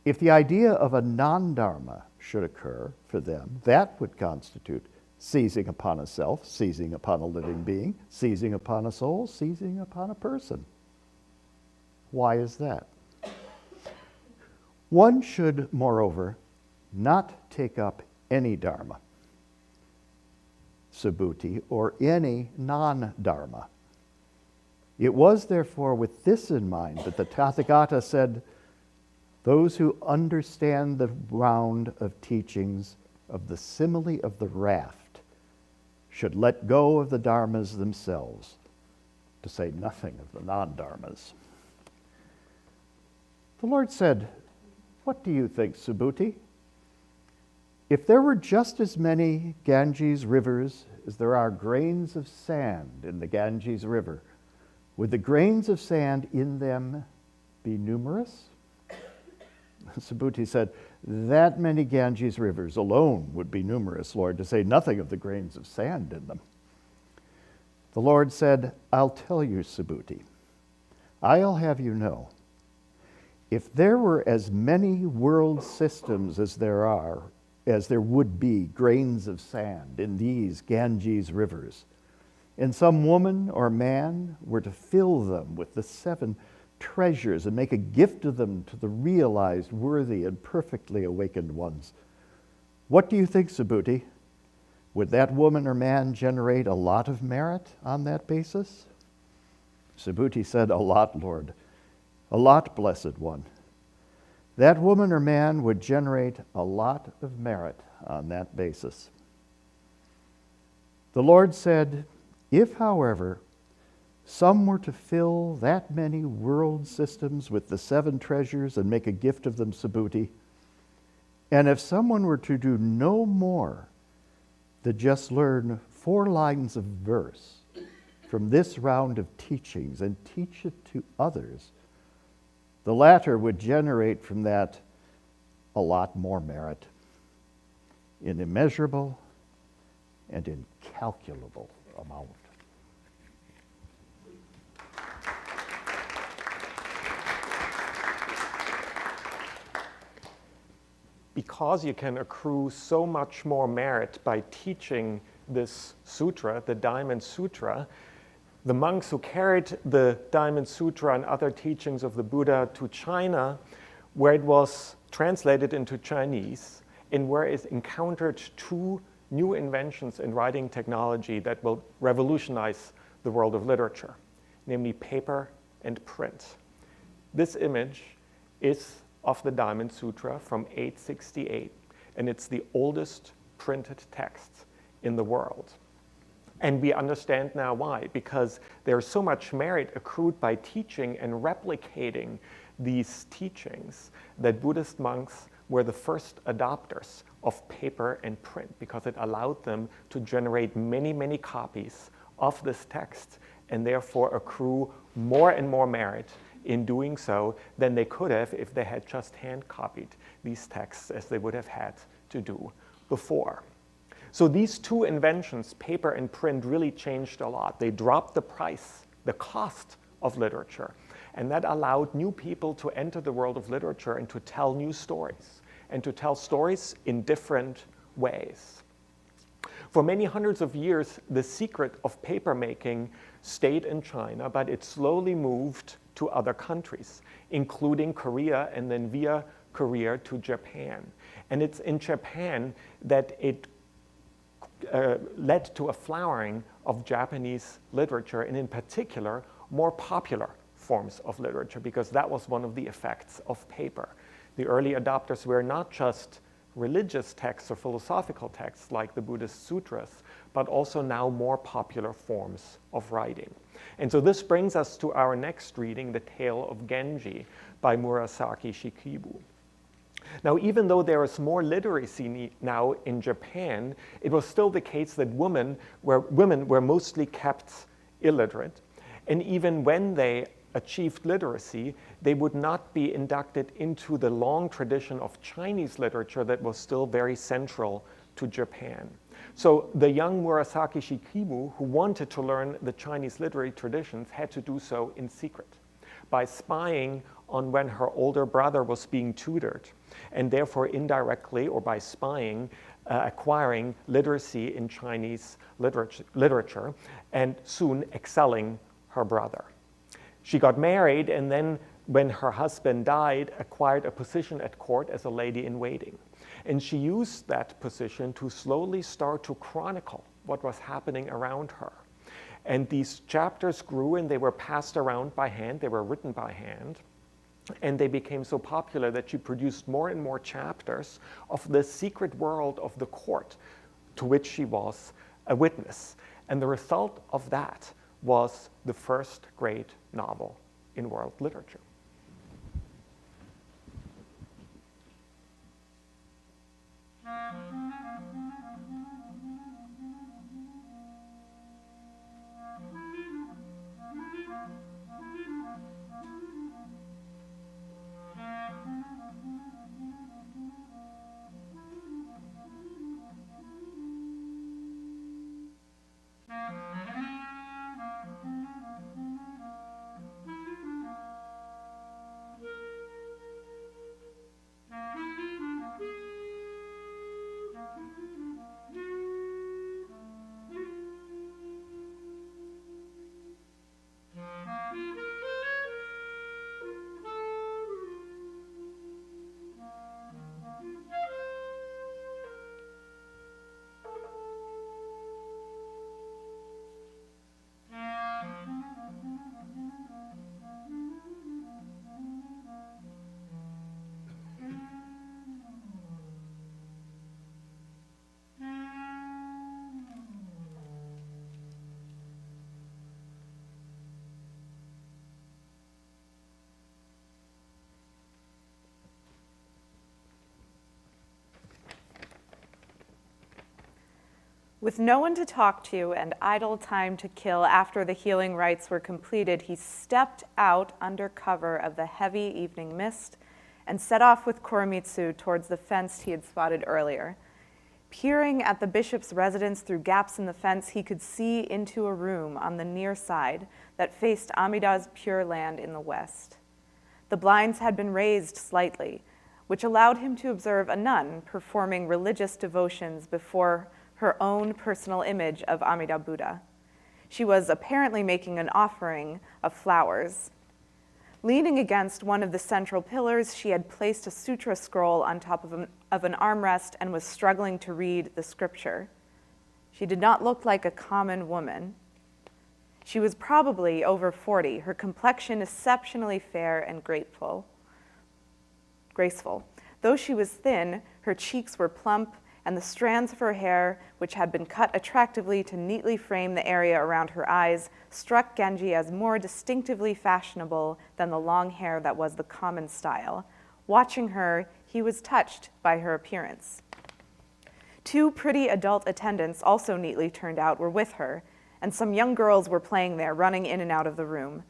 If the idea of a non-dharma should occur for them, that would constitute seizing upon a self, seizing upon a living being, seizing upon a soul, seizing upon a person. Why is that? One should, moreover, not take up any dharma, Subhuti, or any non-dharma. It was, therefore, with this in mind that the Tathagata said, those who understand the round of teachings of the simile of the raft should let go of the dharmas themselves, to say nothing of the non-dharmas. The Lord said, what do you think, Subhuti? If there were just as many Ganges rivers as there are grains of sand in the Ganges River, would the grains of sand in them be numerous? Subhuti said, that many Ganges rivers alone would be numerous, Lord, to say nothing of the grains of sand in them. The Lord said, I'll tell you, Subhuti. I'll have you know. If there were as many world systems as there would be grains of sand in these Ganges rivers, and some woman or man were to fill them with the 7 treasures and make a gift of them to the realized, worthy, and perfectly awakened ones, What do you think, Subhuti? Would that woman or man generate a lot of merit on that basis? Subhuti said, a lot, Lord. A lot, Blessed One. That woman or man would generate a lot of merit on that basis. The Lord said, if, however, some were to fill that many world systems with the 7 treasures and make a gift of them, Subhuti, and if someone were to do no more than just learn 4 lines of verse from this round of teachings and teach it to others, the latter would generate from that a lot more merit in immeasurable and incalculable amount. Because you can accrue so much more merit by teaching this sutra, the Diamond Sutra, the monks who carried the Diamond Sutra and other teachings of the Buddha to China, where it was translated into Chinese, and where it encountered 2 new inventions in writing technology that will revolutionize the world of literature, namely paper and print. This image is of the Diamond Sutra from 868, and it's the oldest printed text in the world. And we understand now why, because there's so much merit accrued by teaching and replicating these teachings that Buddhist monks were the first adopters of paper and print, because it allowed them to generate many, many copies of this text and therefore accrue more and more merit in doing so than they could have if they had just hand copied these texts as they would have had to do before. So these 2 inventions, paper and print, really changed a lot. They dropped the price, the cost of literature, and that allowed new people to enter the world of literature and to tell new stories, and to tell stories in different ways. For many hundreds of years, the secret of paper making stayed in China, but it slowly moved to other countries, including Korea, and then via Korea to Japan. And it's in Japan that it led to a flowering of Japanese literature, and in particular, more popular forms of literature, because that was one of the effects of paper. The early adopters were not just religious texts or philosophical texts like the Buddhist sutras, but also now more popular forms of writing. And so this brings us to our next reading, The Tale of Genji by Murasaki Shikibu. Now, even though there is more literacy now in Japan, it was still the case that women were mostly kept illiterate. And even when they achieved literacy, they would not be inducted into the long tradition of Chinese literature that was still very central to Japan. So the young Murasaki Shikibu, who wanted to learn the Chinese literary traditions, had to do so in secret by spying on when her older brother was being tutored, and therefore indirectly, or by spying, acquiring literacy in Chinese literature, and soon excelling her brother. She got married, and then when her husband died, acquired a position at court as a lady-in-waiting. And she used that position to slowly start to chronicle what was happening around her. And these chapters grew, and they were passed around by hand. They were written by hand. And they became so popular that she produced more and more chapters of the secret world of the court to which she was a witness. And the result of that was the first great novel in world literature. With no one to talk to and idle time to kill after the healing rites were completed, he stepped out under cover of the heavy evening mist and set off with Koremitsu towards the fence he had spotted earlier. Peering at the bishop's residence through gaps in the fence, he could see into a room on the near side that faced Amida's Pure Land in the west. The blinds had been raised slightly, which allowed him to observe a nun performing religious devotions before her own personal image of Amida Buddha. She was apparently making an offering of flowers. Leaning against one of the central pillars, she had placed a sutra scroll on top of an armrest and was struggling to read the scripture. She did not look like a common woman. She was probably over 40, her complexion exceptionally fair and graceful. Though she was thin, her cheeks were plump, and the strands of her hair, which had been cut attractively to neatly frame the area around her eyes, struck Genji as more distinctively fashionable than the long hair that was the common style. Watching her, he was touched by her appearance. 2 pretty adult attendants, also neatly turned out, were with her, and some young girls were playing there, running in and out of the room.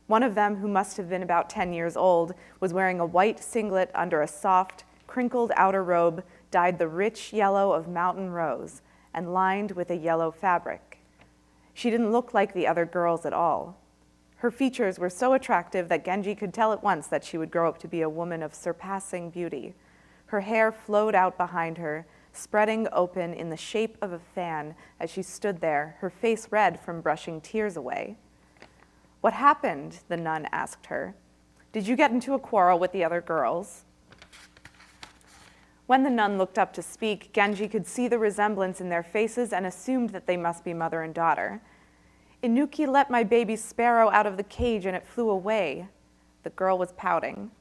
One of them, who must have been about 10 years old, was wearing a white singlet under a soft, crinkled outer robe dyed the rich yellow of mountain rose and lined with a yellow fabric. She didn't look like the other girls at all. Her features were so attractive that Genji could tell at once that she would grow up to be a woman of surpassing beauty. Her hair flowed out behind her, spreading open in the shape of a fan as she stood there, her face red from brushing tears away. "What happened?" the nun asked her. "Did you get into a quarrel with the other girls?" When the nun looked up to speak, Genji could see the resemblance in their faces and assumed that they must be mother and daughter. "Inuki let my baby sparrow out of the cage and it flew away." The girl was pouting.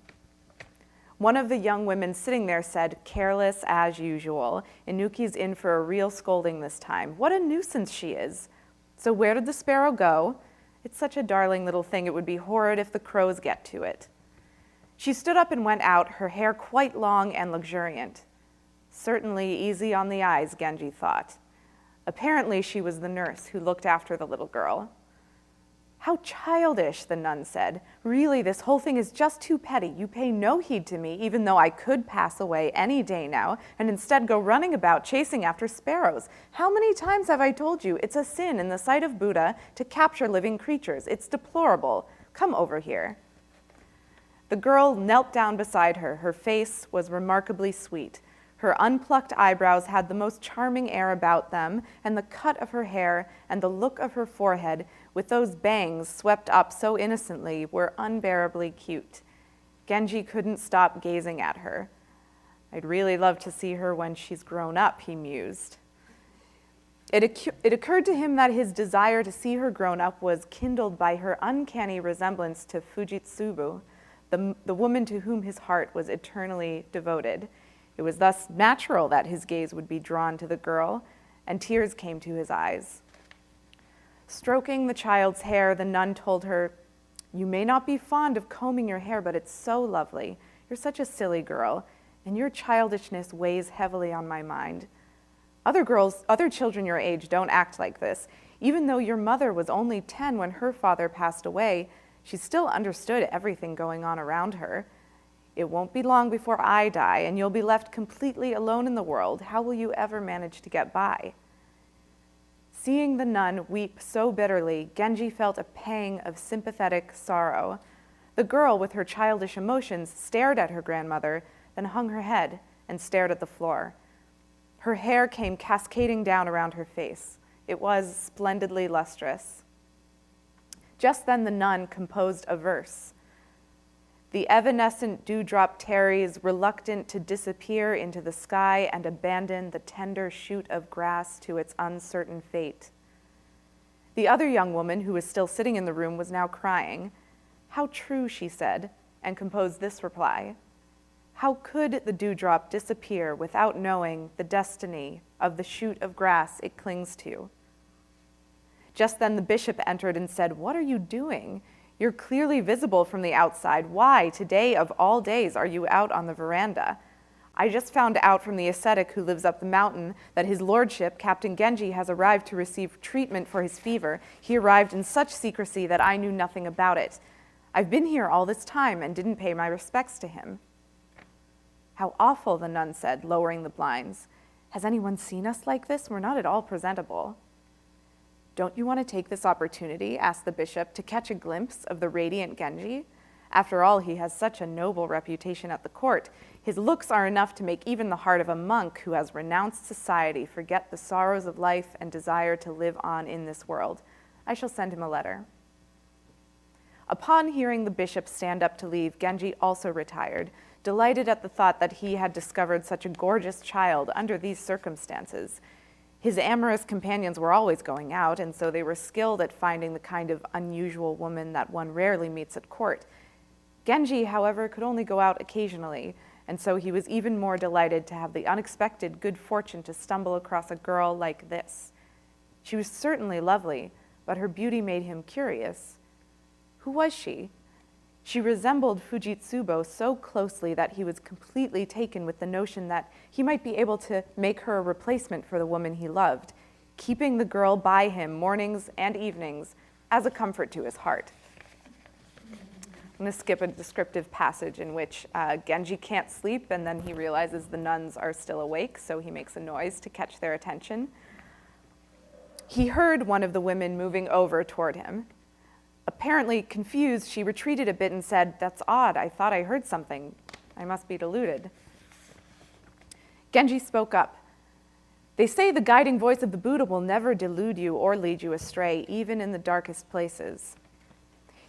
One of the young women sitting there said, "Careless as usual. Inuki's in for a real scolding this time. What a nuisance she is. So where did the sparrow go? It's such a darling little thing, it would be horrid if the crows get to it." She stood up and went out, her hair quite long and luxuriant. Certainly easy on the eyes, Genji thought. Apparently she was the nurse who looked after the little girl. "How childish," the nun said. "Really, this whole thing is just too petty. You pay no heed to me, even though I could pass away any day now, and instead go running about chasing after sparrows. How many times have I told you it's a sin in the sight of Buddha to capture living creatures? It's deplorable. Come over here." The girl knelt down beside her. Her face was remarkably sweet. Her unplucked eyebrows had the most charming air about them, and the cut of her hair and the look of her forehead, with those bangs swept up so innocently, were unbearably cute. Genji couldn't stop gazing at her. "I'd really love to see her when she's grown up," he mused. It occurred to him that his desire to see her grown up was kindled by her uncanny resemblance to Fujitsubu, the woman to whom his heart was eternally devoted. It was thus natural that his gaze would be drawn to the girl, and tears came to his eyes. Stroking the child's hair, the nun told her, "You may not be fond of combing your hair, but it's so lovely. You're such a silly girl, and your childishness weighs heavily on my mind. Other children your age don't act like this. Even though your mother was only 10 when her father passed away, she still understood everything going on around her. It won't be long before I die, and you'll be left completely alone in the world. How will you ever manage to get by?" Seeing the nun weep so bitterly, Genji felt a pang of sympathetic sorrow. The girl, with her childish emotions, stared at her grandmother, then hung her head and stared at the floor. Her hair came cascading down around her face. It was splendidly lustrous. Just then the nun composed a verse. "The evanescent dewdrop tarries, reluctant to disappear into the sky and abandon the tender shoot of grass to its uncertain fate." The other young woman, who was still sitting in the room, was now crying. "How true," she said, and composed this reply. "How could the dewdrop disappear without knowing the destiny of the shoot of grass it clings to?" Just then the bishop entered and said, "What are you doing? You're clearly visible from the outside. Why, today of all days, are you out on the veranda?" I just found out from the ascetic who lives up the mountain that his lordship, Captain Genji, has arrived to receive treatment for his fever. He arrived in such secrecy that I knew nothing about it. I've been here all this time and didn't pay my respects to him." "How awful," the nun said, lowering the blinds. "Has anyone seen us like this? We're not at all presentable." "Don't you want to take this opportunity," asked the bishop, "to catch a glimpse of the radiant Genji? After all, he has such a noble reputation at the court. His looks are enough to make even the heart of a monk who has renounced society forget the sorrows of life and desire to live on in this world. I shall send him a letter." Upon hearing the bishop stand up to leave, Genji also retired, delighted at the thought that he had discovered such a gorgeous child under these circumstances. His amorous companions were always going out, and so they were skilled at finding the kind of unusual woman that one rarely meets at court. Genji, however, could only go out occasionally, and so he was even more delighted to have the unexpected good fortune to stumble across a girl like this. She was certainly lovely, but her beauty made him curious. Who was she? She resembled Fujitsubo so closely that he was completely taken with the notion that he might be able to make her a replacement for the woman he loved, keeping the girl by him mornings and evenings as a comfort to his heart. I'm going to skip a descriptive passage in which Genji can't sleep, and then he realizes the nuns are still awake, so he makes a noise to catch their attention. He heard one of the women moving over toward him. Apparently confused, she retreated a bit and said, "That's odd. I thought I heard something. I must be deluded." Genji spoke up. "They say the guiding voice of the Buddha will never delude you or lead you astray, even in the darkest places."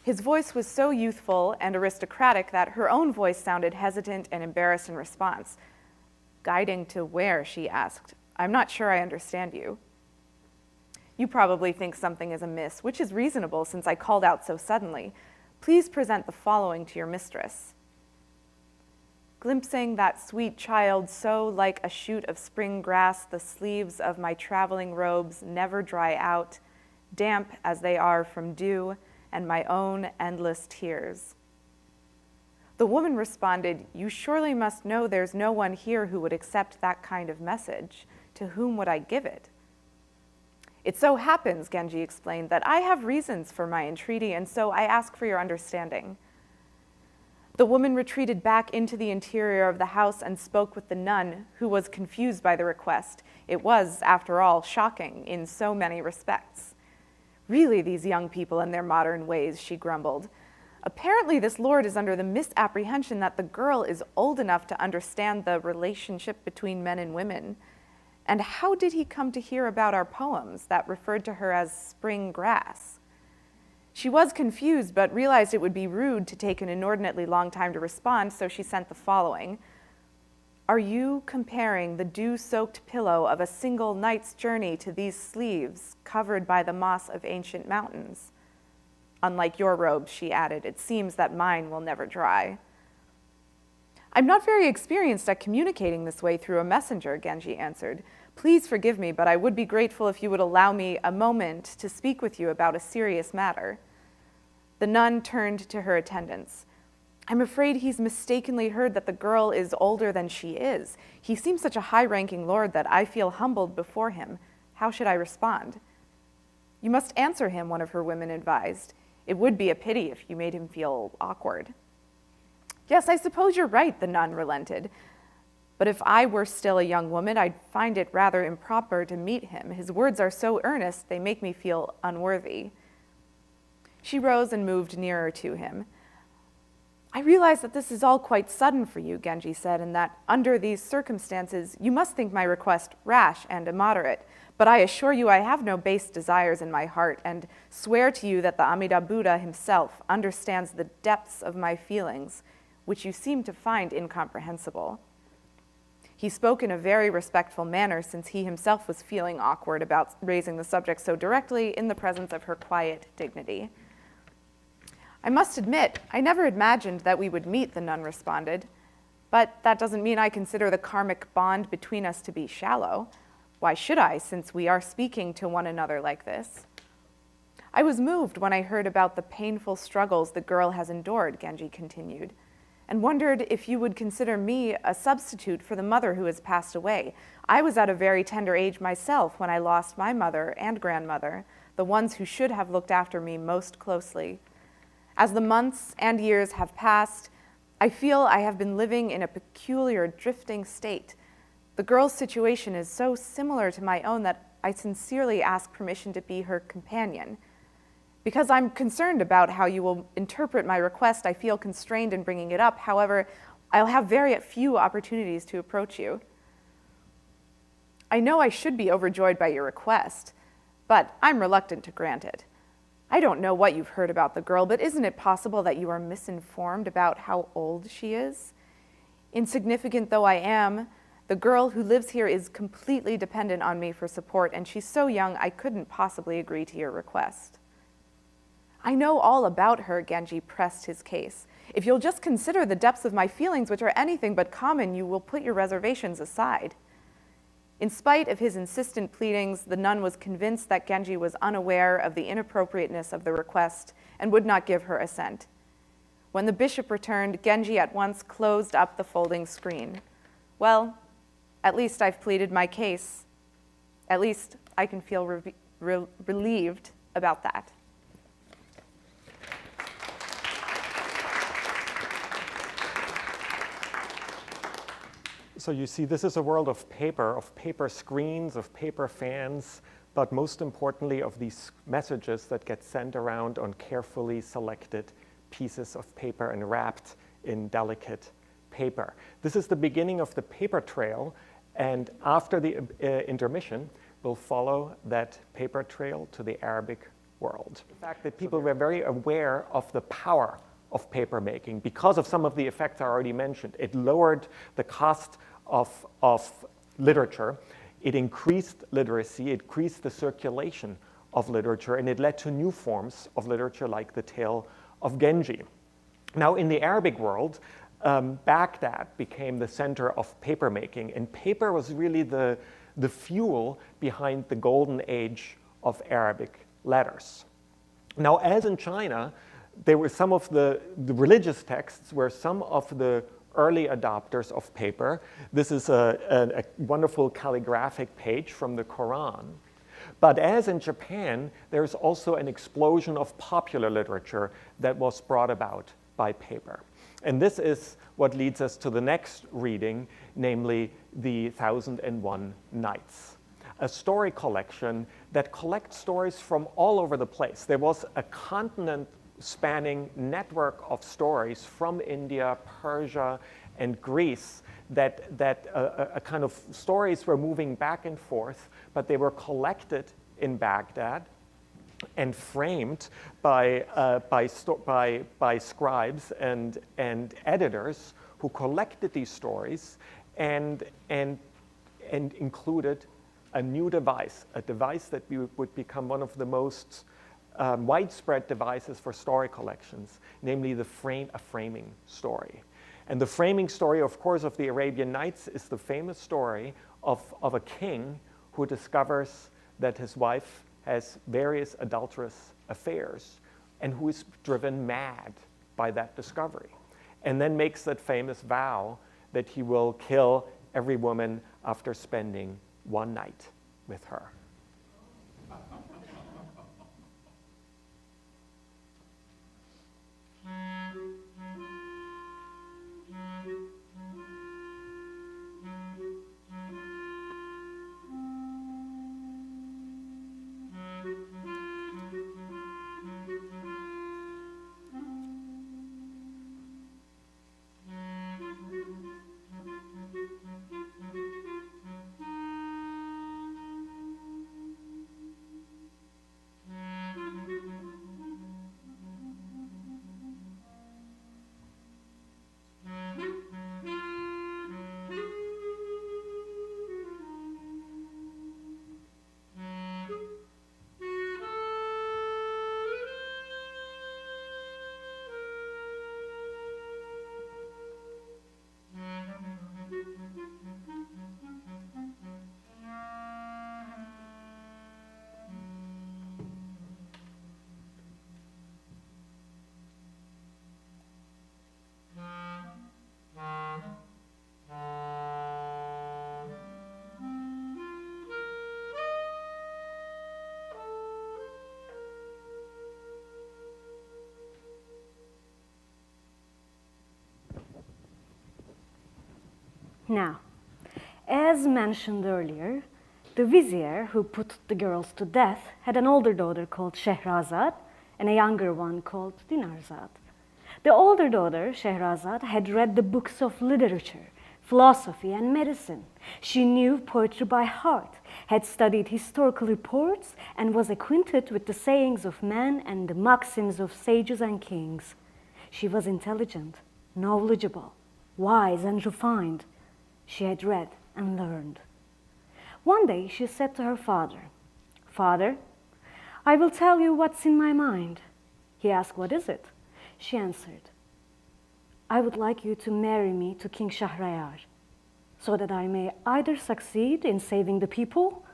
His voice was so youthful and aristocratic that her own voice sounded hesitant and embarrassed in response. "Guiding to where?" she asked. "I'm not sure I understand you." "You probably think something is amiss, which is reasonable since I called out so suddenly. Please present the following to your mistress." Glimpsing that sweet child so like a shoot of spring grass, the sleeves of my traveling robes never dry out, damp as they are from dew and my own endless tears. The woman responded, "You surely must know there's no one here who would accept that kind of message. To whom would I give it?" "It so happens," Genji explained, "that I have reasons for my entreaty, and so I ask for your understanding." The woman retreated back into the interior of the house and spoke with the nun, who was confused by the request. It was, after all, shocking in so many respects. "Really, these young people and their modern ways," she grumbled. "Apparently this lord is under the misapprehension that the girl is old enough to understand the relationship between men and women. And how did he come to hear about our poems that referred to her as spring grass?" She was confused, but realized it would be rude to take an inordinately long time to respond, so she sent the following. "Are you comparing the dew-soaked pillow of a single night's journey to these sleeves covered by the moss of ancient mountains? Unlike your robes," she added, "it seems that mine will never dry." "I'm not very experienced at communicating this way through a messenger," Genji answered. "Please forgive me, but I would be grateful if you would allow me a moment to speak with you about a serious matter." The nun turned to her attendants. "I'm afraid he's mistakenly heard that the girl is older than she is. He seems such a high-ranking lord that I feel humbled before him. How should I respond?" "You must answer him," one of her women advised. "It would be a pity if you made him feel awkward." "Yes, I suppose you're right," the nun relented. "But if I were still a young woman, I'd find it rather improper to meet him. His words are so earnest, they make me feel unworthy." She rose and moved nearer to him. "I realize that this is all quite sudden for you," Genji said, "and that under these circumstances, you must think my request rash and immoderate. But I assure you I have no base desires in my heart, and swear to you that the Amida Buddha himself understands the depths of my feelings, which you seem to find incomprehensible." He spoke in a very respectful manner, since he himself was feeling awkward about raising the subject so directly in the presence of her quiet dignity. "I must admit, I never imagined that we would meet," the nun responded. "But that doesn't mean I consider the karmic bond between us to be shallow. Why should I, since we are speaking to one another like this?" "I was moved when I heard about the painful struggles the girl has endured," Genji continued. and wondered if you would consider me a substitute for the mother who has passed away. I was at a very tender age myself when I lost my mother and grandmother, the ones who should have looked after me most closely. As the months and years have passed, I feel I have been living in a peculiar drifting state. The girl's situation is so similar to my own that I sincerely ask permission to be her companion. Because I'm concerned about how you will interpret my request, I feel constrained in bringing it up. However, I'll have very few opportunities to approach you. I know I should be overjoyed by your request, but I'm reluctant to grant it. I don't know what you've heard about the girl, but isn't it possible that you are misinformed about how old she is? Insignificant though I am, the girl who lives here is completely dependent on me for support, and she's so young I couldn't possibly agree to your request. I know all about her, Genji pressed his case. If you'll just consider the depths of my feelings, which are anything but common, you will put your reservations aside. In spite of his insistent pleadings, the nun was convinced that Genji was unaware of the inappropriateness of the request and would not give her assent. When the bishop returned, Genji at once closed up the folding screen. Well, at least I've pleaded my case. At least I can feel relieved about that. So you see, this is a world of paper screens, of paper fans, but most importantly of these messages that get sent around on carefully selected pieces of paper and wrapped in delicate paper. This is the beginning of the paper trail, and after the intermission, we'll follow that paper trail to the Arabic world. The fact that people were very aware of the power of paper making because of some of the effects I already mentioned. It lowered the cost of literature, it increased literacy, it increased the circulation of literature, and it led to new forms of literature like the Tale of Genji. Now in the Arabic world, Baghdad became the center of paper making, and paper was really the fuel behind the golden age of Arabic letters. Now, as in China, there were some of the religious texts were some of the early adopters of paper. This is a wonderful calligraphic page from the Quran. But as in Japan, there's also an explosion of popular literature that was brought about by paper. And this is what leads us to the next reading, namely The 1001 Nights, a story collection that collects stories from all over the place. There was a continent-spanning network of stories from India, Persia, and Greece that a kind of stories were moving back and forth, but they were collected in Baghdad and framed by scribes and editors who collected these stories and included a new device, a device that would become one of the most widespread devices for story collections, namely a framing story. And the framing story, of course, of the Arabian Nights is the famous story of a king who discovers that his wife has various adulterous affairs and who is driven mad by that discovery, and then makes that famous vow that he will kill every woman after spending one night with her. Now, as mentioned earlier, the vizier who put the girls to death had an older daughter called Shehrazad and a younger one called Dinarzad. The older daughter, Shehrazad, had read the books of literature, philosophy, and medicine. She knew poetry by heart, had studied historical reports, and was acquainted with the sayings of men and the maxims of sages and kings. She was intelligent, knowledgeable, wise, and refined. She had read and learned. One day she said to her father, "Father, I will tell you what's in my mind." He asked, "What is it?" She answered, "I would like you to marry me to King Shahrayar, so that I may either succeed in saving the people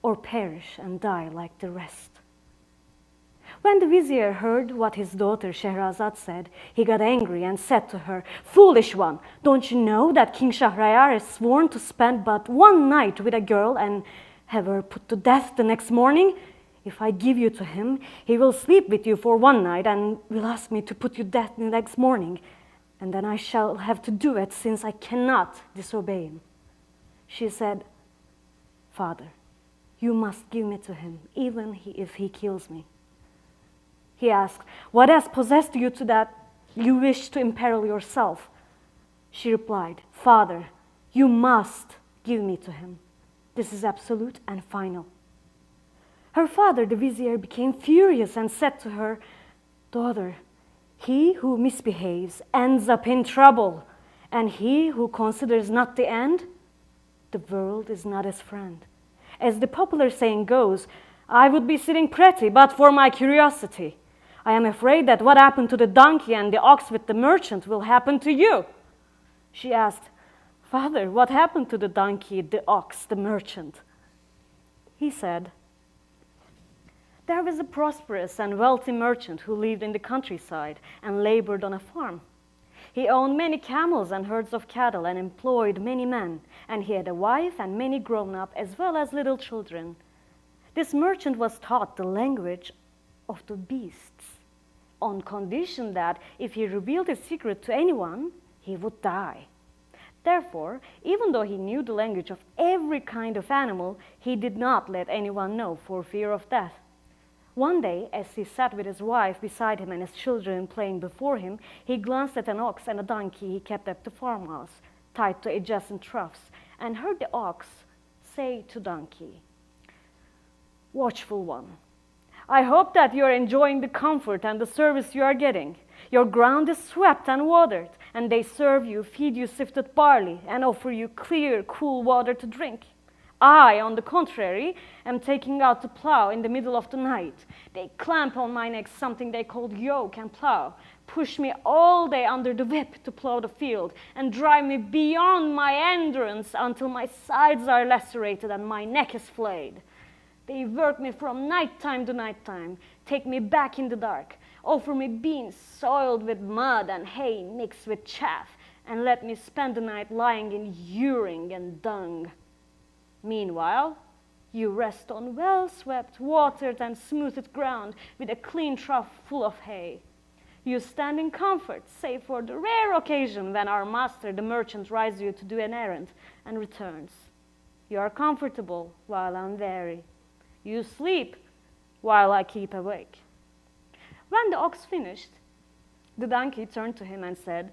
or perish and die like the rest." When the vizier heard what his daughter Shehrazad said, he got angry and said to her, "Foolish one, don't you know that King Shahrayar has sworn to spend but one night with a girl and have her put to death the next morning? If I give you to him, he will sleep with you for one night and will ask me to put you to death the next morning, and then I shall have to do it since I cannot disobey him." She said, "Father, you must give me to him, even if he kills me." He asked, "What has possessed you to that you wish to imperil yourself?" She replied, "Father, you must give me to him. This is absolute and final." Her father, the vizier, became furious and said to her, "Daughter, he who misbehaves ends up in trouble, and he who considers not the end, the world is not his friend. As the popular saying goes, I would be sitting pretty but for my curiosity. I am afraid that what happened to the donkey and the ox with the merchant will happen to you." She asked, "Father, what happened to the donkey, the ox, the merchant?" He said, "There was a prosperous and wealthy merchant who lived in the countryside and labored on a farm. He owned many camels and herds of cattle and employed many men, and he had a wife and many grown-up as well as little children. This merchant was taught the language of the beasts, on condition that if he revealed his secret to anyone, he would die. Therefore, even though he knew the language of every kind of animal, he did not let anyone know for fear of death. One day, as he sat with his wife beside him and his children playing before him, he glanced at an ox and a donkey he kept at the farmhouse, tied to adjacent troughs, and heard the ox say to donkey, 'Watchful one, I hope that you are enjoying the comfort and the service you are getting. Your ground is swept and watered, and they serve you, feed you sifted barley, and offer you clear, cool water to drink. I, on the contrary, am taking out to plow in the middle of the night. They clamp on my neck something they call yoke and plow, push me all day under the whip to plow the field, and drive me beyond my endurance until my sides are lacerated and my neck is flayed. They work me from nighttime to nighttime, take me back in the dark, offer me beans soiled with mud and hay mixed with chaff, and let me spend the night lying in urine and dung. Meanwhile, you rest on well-swept, watered, and smoothed ground with a clean trough full of hay. You stand in comfort, save for the rare occasion when our master, the merchant, rises you to do an errand and returns. You are comfortable while I'm weary. You sleep while I keep awake." When the ox finished, the donkey turned to him and said,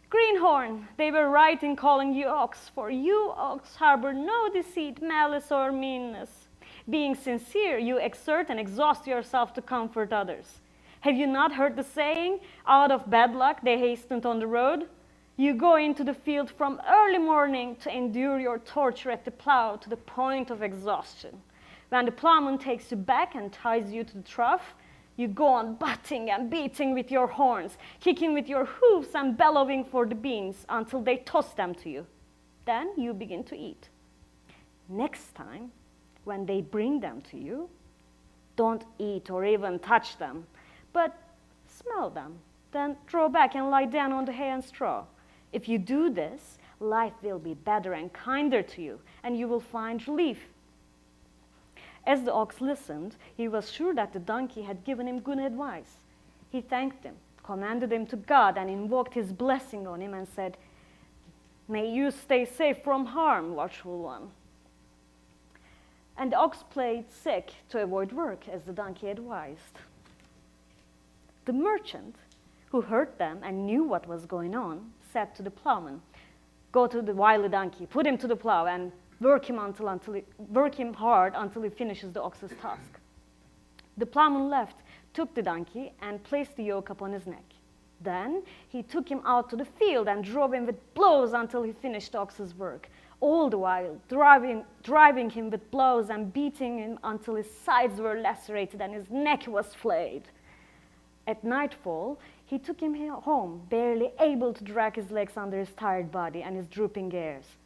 "Greenhorn, they were right in calling you ox, for you, ox, harbor no deceit, malice, or meanness. Being sincere, you exert and exhaust yourself to comfort others. Have you not heard the saying, 'Out of bad luck they hastened on the road'? You go into the field from early morning to endure your torture at the plow to the point of exhaustion. When the plowman takes you back and ties you to the trough, you go on butting and beating with your horns, kicking with your hoofs and bellowing for the beans until they toss them to you. Then you begin to eat. Next time, when they bring them to you, don't eat or even touch them, but smell them, then draw back and lie down on the hay and straw. If you do this, life will be better and kinder to you, and you will find relief." As the ox listened, he was sure that the donkey had given him good advice. He thanked him, commended him to God, and invoked his blessing on him and said, May you stay safe from harm, watchful one. And the ox played sick to avoid work, as the donkey advised. The merchant, who heard them and knew what was going on, said to the plowman, "Go to the wily donkey, put him to the plow, and work him hard until he finishes the ox's task." The plowman left, took the donkey, and placed the yoke upon his neck. Then he took him out to the field and drove him with blows until he finished the ox's work, all the while driving him with blows and beating him until his sides were lacerated and his neck was flayed. At nightfall, he took him home, barely able to drag his legs under his tired body and his drooping ears.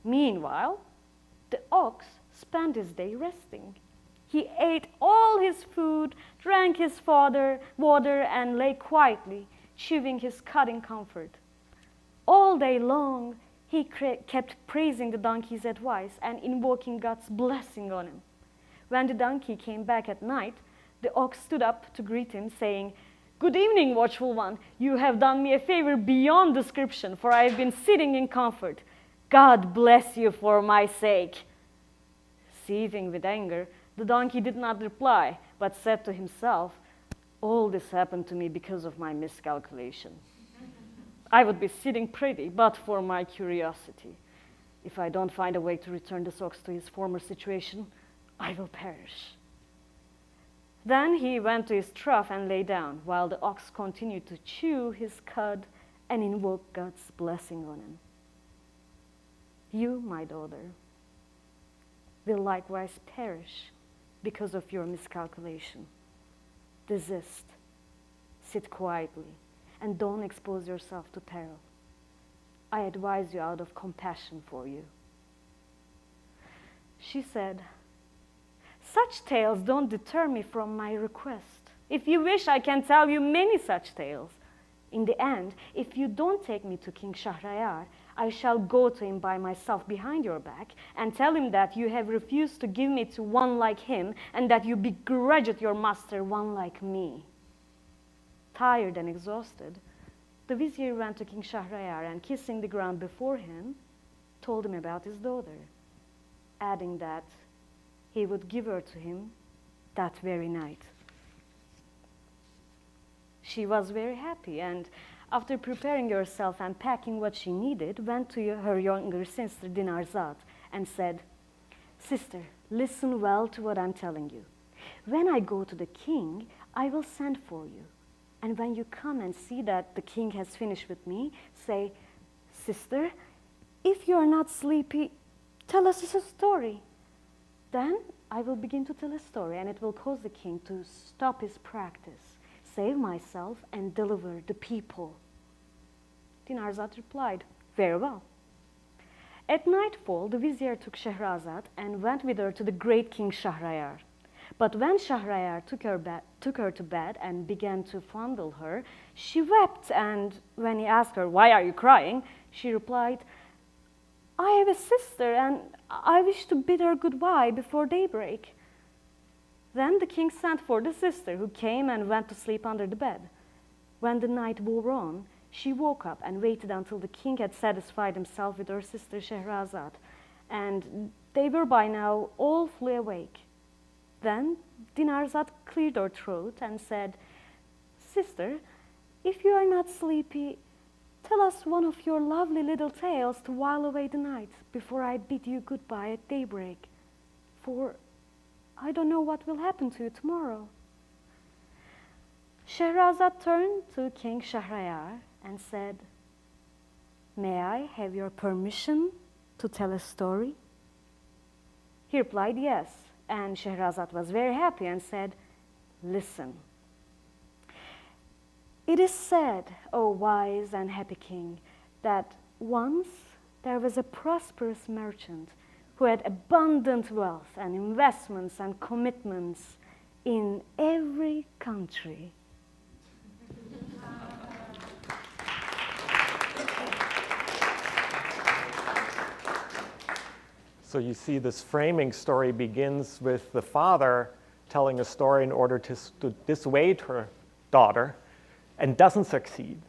Meanwhile, the ox spent his day resting. He ate all his food, drank his water, and lay quietly, chewing his cud in comfort. All day long, he kept praising the donkey's advice and invoking God's blessing on him. When the donkey came back at night, the ox stood up to greet him, saying, "Good evening, watchful one. You have done me a favor beyond description, for I have been sitting in comfort. God bless you for my sake." Seething with anger, the donkey did not reply, but said to himself, "All this happened to me because of my miscalculation. I would be sitting pretty, but for my curiosity. If I don't find a way to return this ox to his former situation, I will perish." Then he went to his trough and lay down, while the ox continued to chew his cud and invoke God's blessing on him. You, my daughter, will likewise perish because of your miscalculation. Desist, sit quietly, and don't expose yourself to peril. I advise you out of compassion for you. She said, "Such tales don't deter me from my request. If you wish, I can tell you many such tales. In the end, if you don't take me to King Shahrayar, I shall go to him by myself behind your back and tell him that you have refused to give me to one like him and that you begrudged your master one like me." Tired and exhausted, the vizier went to King Shahrayar and, kissing the ground before him, told him about his daughter, adding that he would give her to him that very night. She was very happy, and after preparing herself and packing what she needed, went to her younger sister Dinarzad and said, "Sister, listen well to what I'm telling you. When I go to the king, I will send for you. And when you come and see that the king has finished with me, say, 'Sister, if you are not sleepy, tell us a story.' Then I will begin to tell a story, and it will cause the king to stop his practice, save myself, and deliver the people." Dinarzad replied, "Very well." At nightfall, the vizier took Shahrazad and went with her to the great King Shahrayar. But when Shahrayar took her to bed and began to fondle her, she wept, and when he asked her, "Why are you crying?" she replied, "I have a sister, and I wish to bid her goodbye before daybreak." Then the king sent for the sister, who came and went to sleep under the bed. When the night wore on, she woke up and waited until the king had satisfied himself with her sister Shahrazad, and they were by now all fully awake. Then Dinarzad cleared her throat and said, "Sister, if you are not sleepy, tell us one of your lovely little tales to while away the night before I bid you goodbye at daybreak, for I don't know what will happen to you tomorrow." Shahrazad turned to King Shahrayar and said, "May I have your permission to tell a story?" He replied, "Yes," and Shahrazad was very happy and said, "Listen. It is said, O wise and happy king, that once there was a prosperous merchant who had abundant wealth and investments and commitments in every country." So you see this framing story begins with the father telling a story in order to dissuade her daughter and doesn't succeed.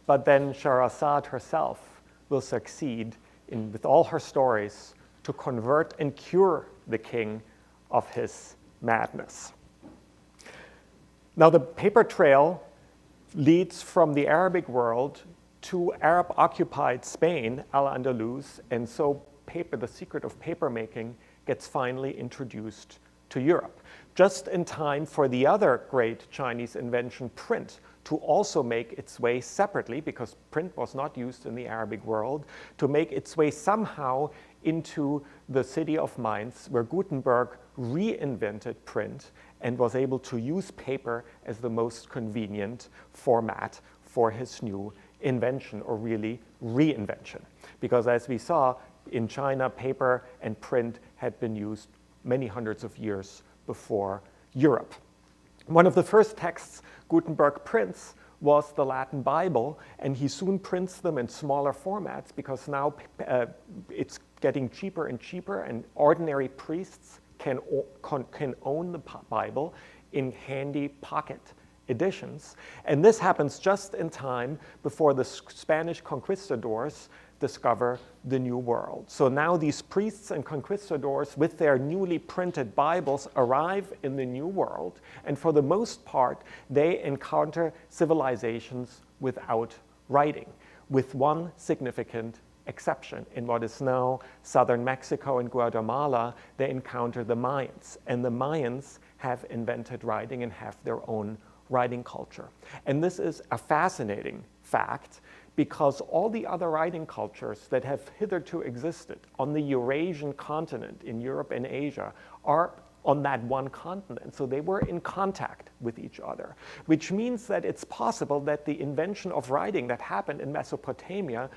But then Shahrazad herself will succeed with all her stories to convert and cure the king of his madness. Now, the paper trail leads from the Arabic world to Arab-occupied Spain, Al-Andalus, and so the secret of paper making gets finally introduced to Europe, just in time for the other great Chinese invention, print, to also make its way separately, because print was not used in the Arabic world, to make its way somehow into the city of Mainz, where Gutenberg reinvented print and was able to use paper as the most convenient format for his new invention, or really reinvention. Because as we saw, in China, paper and print had been used many hundreds of years before Europe. One of the first texts Gutenberg prints was the Latin Bible, and he soon prints them in smaller formats because now it's getting cheaper and cheaper, and ordinary priests can own the Bible in handy pocket editions. And this happens just in time before the Spanish conquistadors discover the New World. So now these priests and conquistadors with their newly printed Bibles arrive in the New World, and for the most part, they encounter civilizations without writing, with one significant exception. In what is now southern Mexico and Guatemala, they encounter the Mayans, and the Mayans have invented writing and have their own writing culture. And this is a fascinating fact, because all the other writing cultures that have hitherto existed on the Eurasian continent, in Europe and Asia, are on that one continent. So they were in contact with each other, which means that it's possible that the invention of writing that happened in Mesopotamia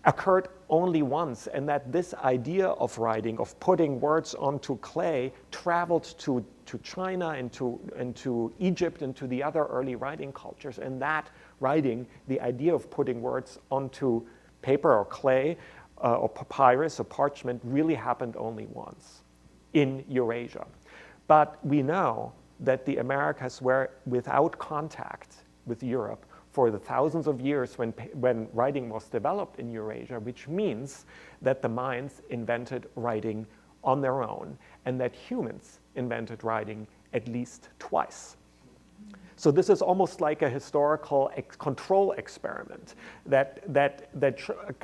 occurred only once, and that this idea of writing, of putting words onto clay, traveled to China and to Egypt and to the other early writing cultures, and that writing, the idea of putting words onto paper or clay or papyrus or parchment, really happened only once in Eurasia. But we know that the Americas were without contact with Europe for the thousands of years when writing was developed in Eurasia, which means that the Mayans invented writing on their own, and that humans invented writing at least twice. So this is almost like a historical control experiment that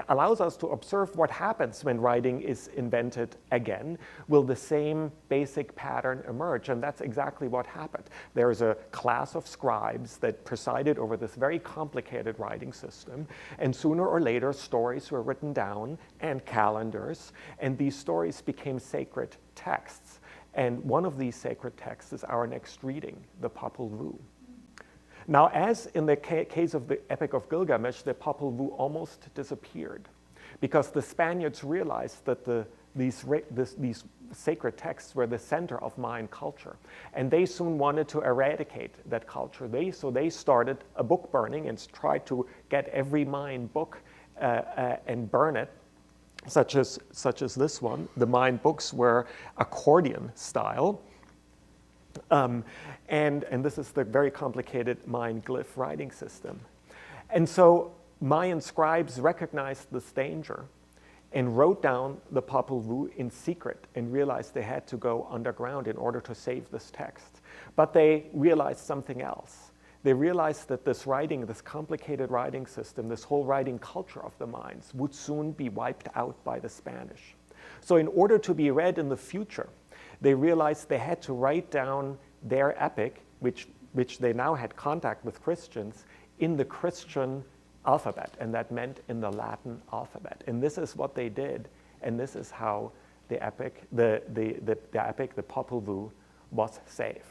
allows us to observe what happens when writing is invented again. Will the same basic pattern emerge? And that's exactly what happened. There is a class of scribes that presided over this very complicated writing system, and sooner or later stories were written down and calendars, and these stories became sacred texts. And one of these sacred texts is our next reading, the Popol Vuh. Now, as in the case of the Epic of Gilgamesh, the Popol Vuh almost disappeared because the Spaniards realized that these sacred texts were the center of Mayan culture, and they soon wanted to eradicate that culture. So they started a book burning and tried to get every Mayan book and burn it, such as this one. The Mayan books were accordion style. And this is the very complicated Mayan glyph writing system. And so Mayan scribes recognized this danger and wrote down the Popol Vuh in secret and realized they had to go underground in order to save this text. But they realized something else. They realized that this writing, this complicated writing system, this whole writing culture of the Mayans would soon be wiped out by the Spanish. So in order to be read in the future, they realized they had to write down their epic, which they now had contact with Christians, in the Christian alphabet, and that meant in the Latin alphabet. And this is what they did, and this is how the epic, the Popol Vuh, was saved.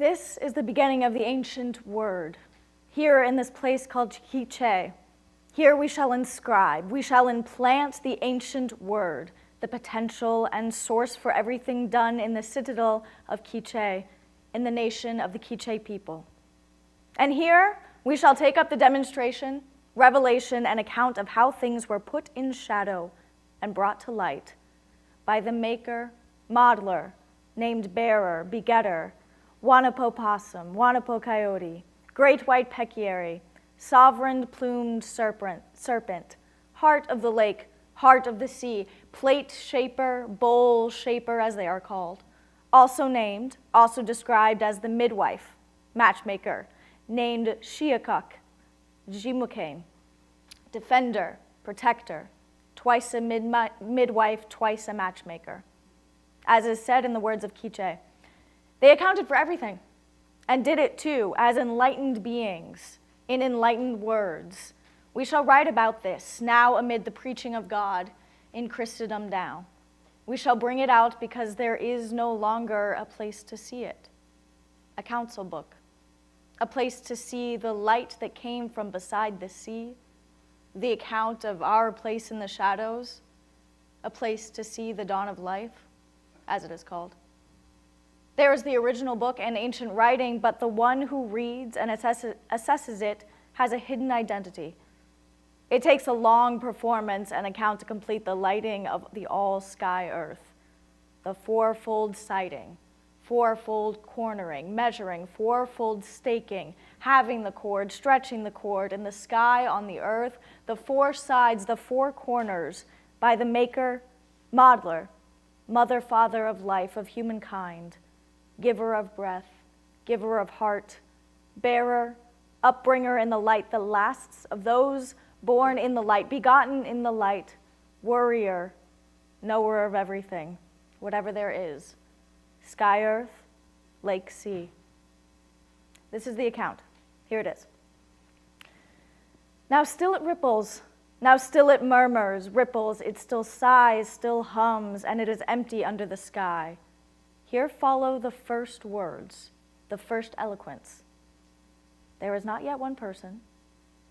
This is the beginning of the ancient word. Here in this place called Quiche, here we shall inscribe, we shall implant the ancient word, the potential and source for everything done in the citadel of Quiche, in the nation of the Quiche people. And here we shall take up the demonstration, revelation, and account of how things were put in shadow and brought to light by the maker, modeler, named bearer, begetter, Wanapo possum, Wanapo coyote, great white peccary, sovereign plumed serpent, heart of the lake, heart of the sea, plate shaper, bowl shaper, as they are called, also named, also described as the midwife, matchmaker, named Shiakuk, Jimukane, defender, protector, twice a midwife, twice a matchmaker. As is said in the words of Quiche, they accounted for everything, and did it too, as enlightened beings, in enlightened words. We shall write about this, now amid the preaching of God, in Christendom now. We shall bring it out because there is no longer a place to see it. A council book, a place to see the light that came from beside the sea, the account of our place in the shadows, a place to see the dawn of life, as it is called. There is the original book and ancient writing, but the one who reads and assesses it has a hidden identity. It takes a long performance and account to complete the lighting of the all-sky earth, the fourfold sighting, fourfold cornering, measuring, fourfold staking, having the cord, stretching the cord, in the sky, on the earth, the four sides, the four corners, by the maker, modeler, mother, father of life, of humankind, giver of breath, giver of heart, bearer, upbringer in the light, the lasts of those born in the light, begotten in the light, worrier, knower of everything, whatever there is, sky, earth, lake, sea. This is the account. Here it is. Now still it ripples, now still it murmurs, ripples, it still sighs, still hums, and it is empty under the sky. Here follow the first words, the first eloquence. There is not yet one person,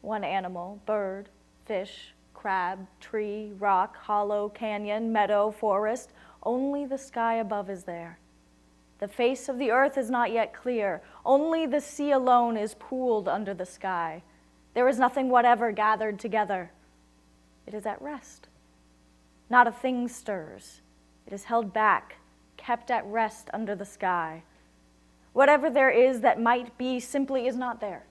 one animal, bird, fish, crab, tree, rock, hollow, canyon, meadow, forest. Only the sky above is there. The face of the earth is not yet clear. Only the sea alone is pooled under the sky. There is nothing whatever gathered together. It is at rest. Not a thing stirs. It is held back, kept at rest under the sky. Whatever there is that might be simply is not there.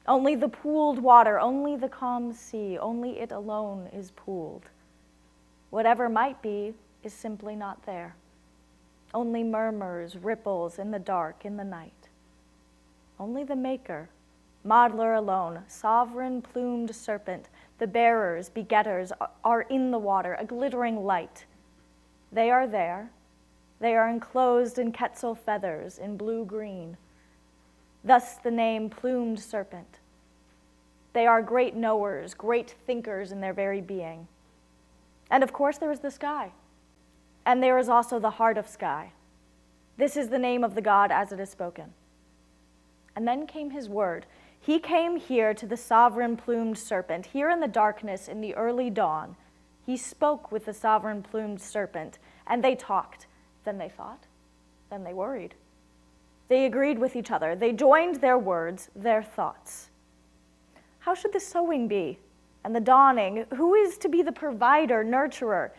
Only the pooled water, only the calm sea, only it alone is pooled. Whatever might be is simply not there. Only murmurs, ripples in the dark, in the night. Only the maker, modeler alone, sovereign plumed serpent, the bearers, begetters are in the water, a glittering light. They are there. They are enclosed in quetzal feathers, in blue-green. Thus the name plumed serpent. They are great knowers, great thinkers in their very being. And of course there is the sky. And there is also the heart of sky. This is the name of the God as it is spoken. And then came his word. He came here to the sovereign plumed serpent, here in the darkness, in the early dawn. He spoke with the sovereign plumed serpent, and they talked. Then they thought. Then they worried. They agreed with each other. They joined their words, their thoughts. How should the sowing be? And the dawning? Who is to be the provider, nurturer?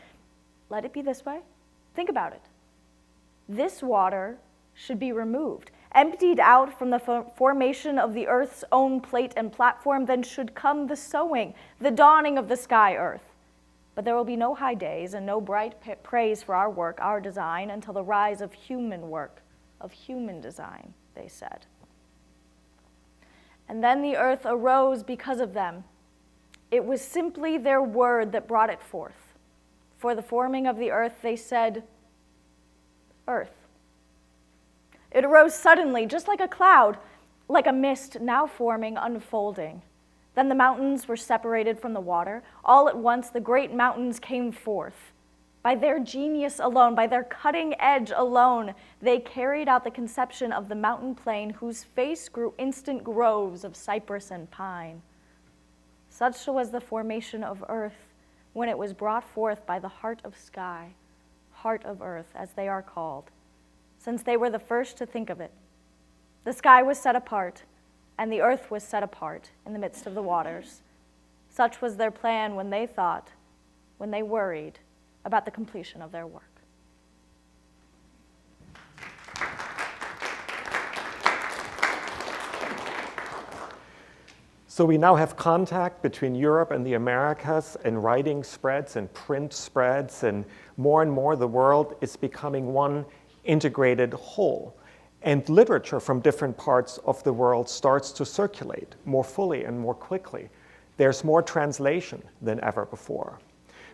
Let it be this way. Think about it. This water should be removed, emptied out from the formation of the earth's own plate and platform. Then should come the sowing, the dawning of the sky earth. But there will be no high days and no bright praise for our work, our design, until the rise of human work, of human design, they said. And then the earth arose because of them. It was simply their word that brought it forth. For the forming of the earth, they said, earth. It arose suddenly, just like a cloud, like a mist now forming, unfolding. Then the mountains were separated from the water. All at once the great mountains came forth. By their genius alone, by their cutting edge alone, they carried out the conception of the mountain plain whose face grew instant groves of cypress and pine. Such was the formation of earth when it was brought forth by the heart of sky, heart of earth, as they are called, since they were the first to think of it. The sky was set apart, and the earth was set apart in the midst of the waters. Such was their plan when they thought, when they worried about the completion of their work. So we now have contact between Europe and the Americas, and writing spreads and print spreads, and more the world is becoming one integrated whole. And literature from different parts of the world starts to circulate more fully and more quickly. There's more translation than ever before,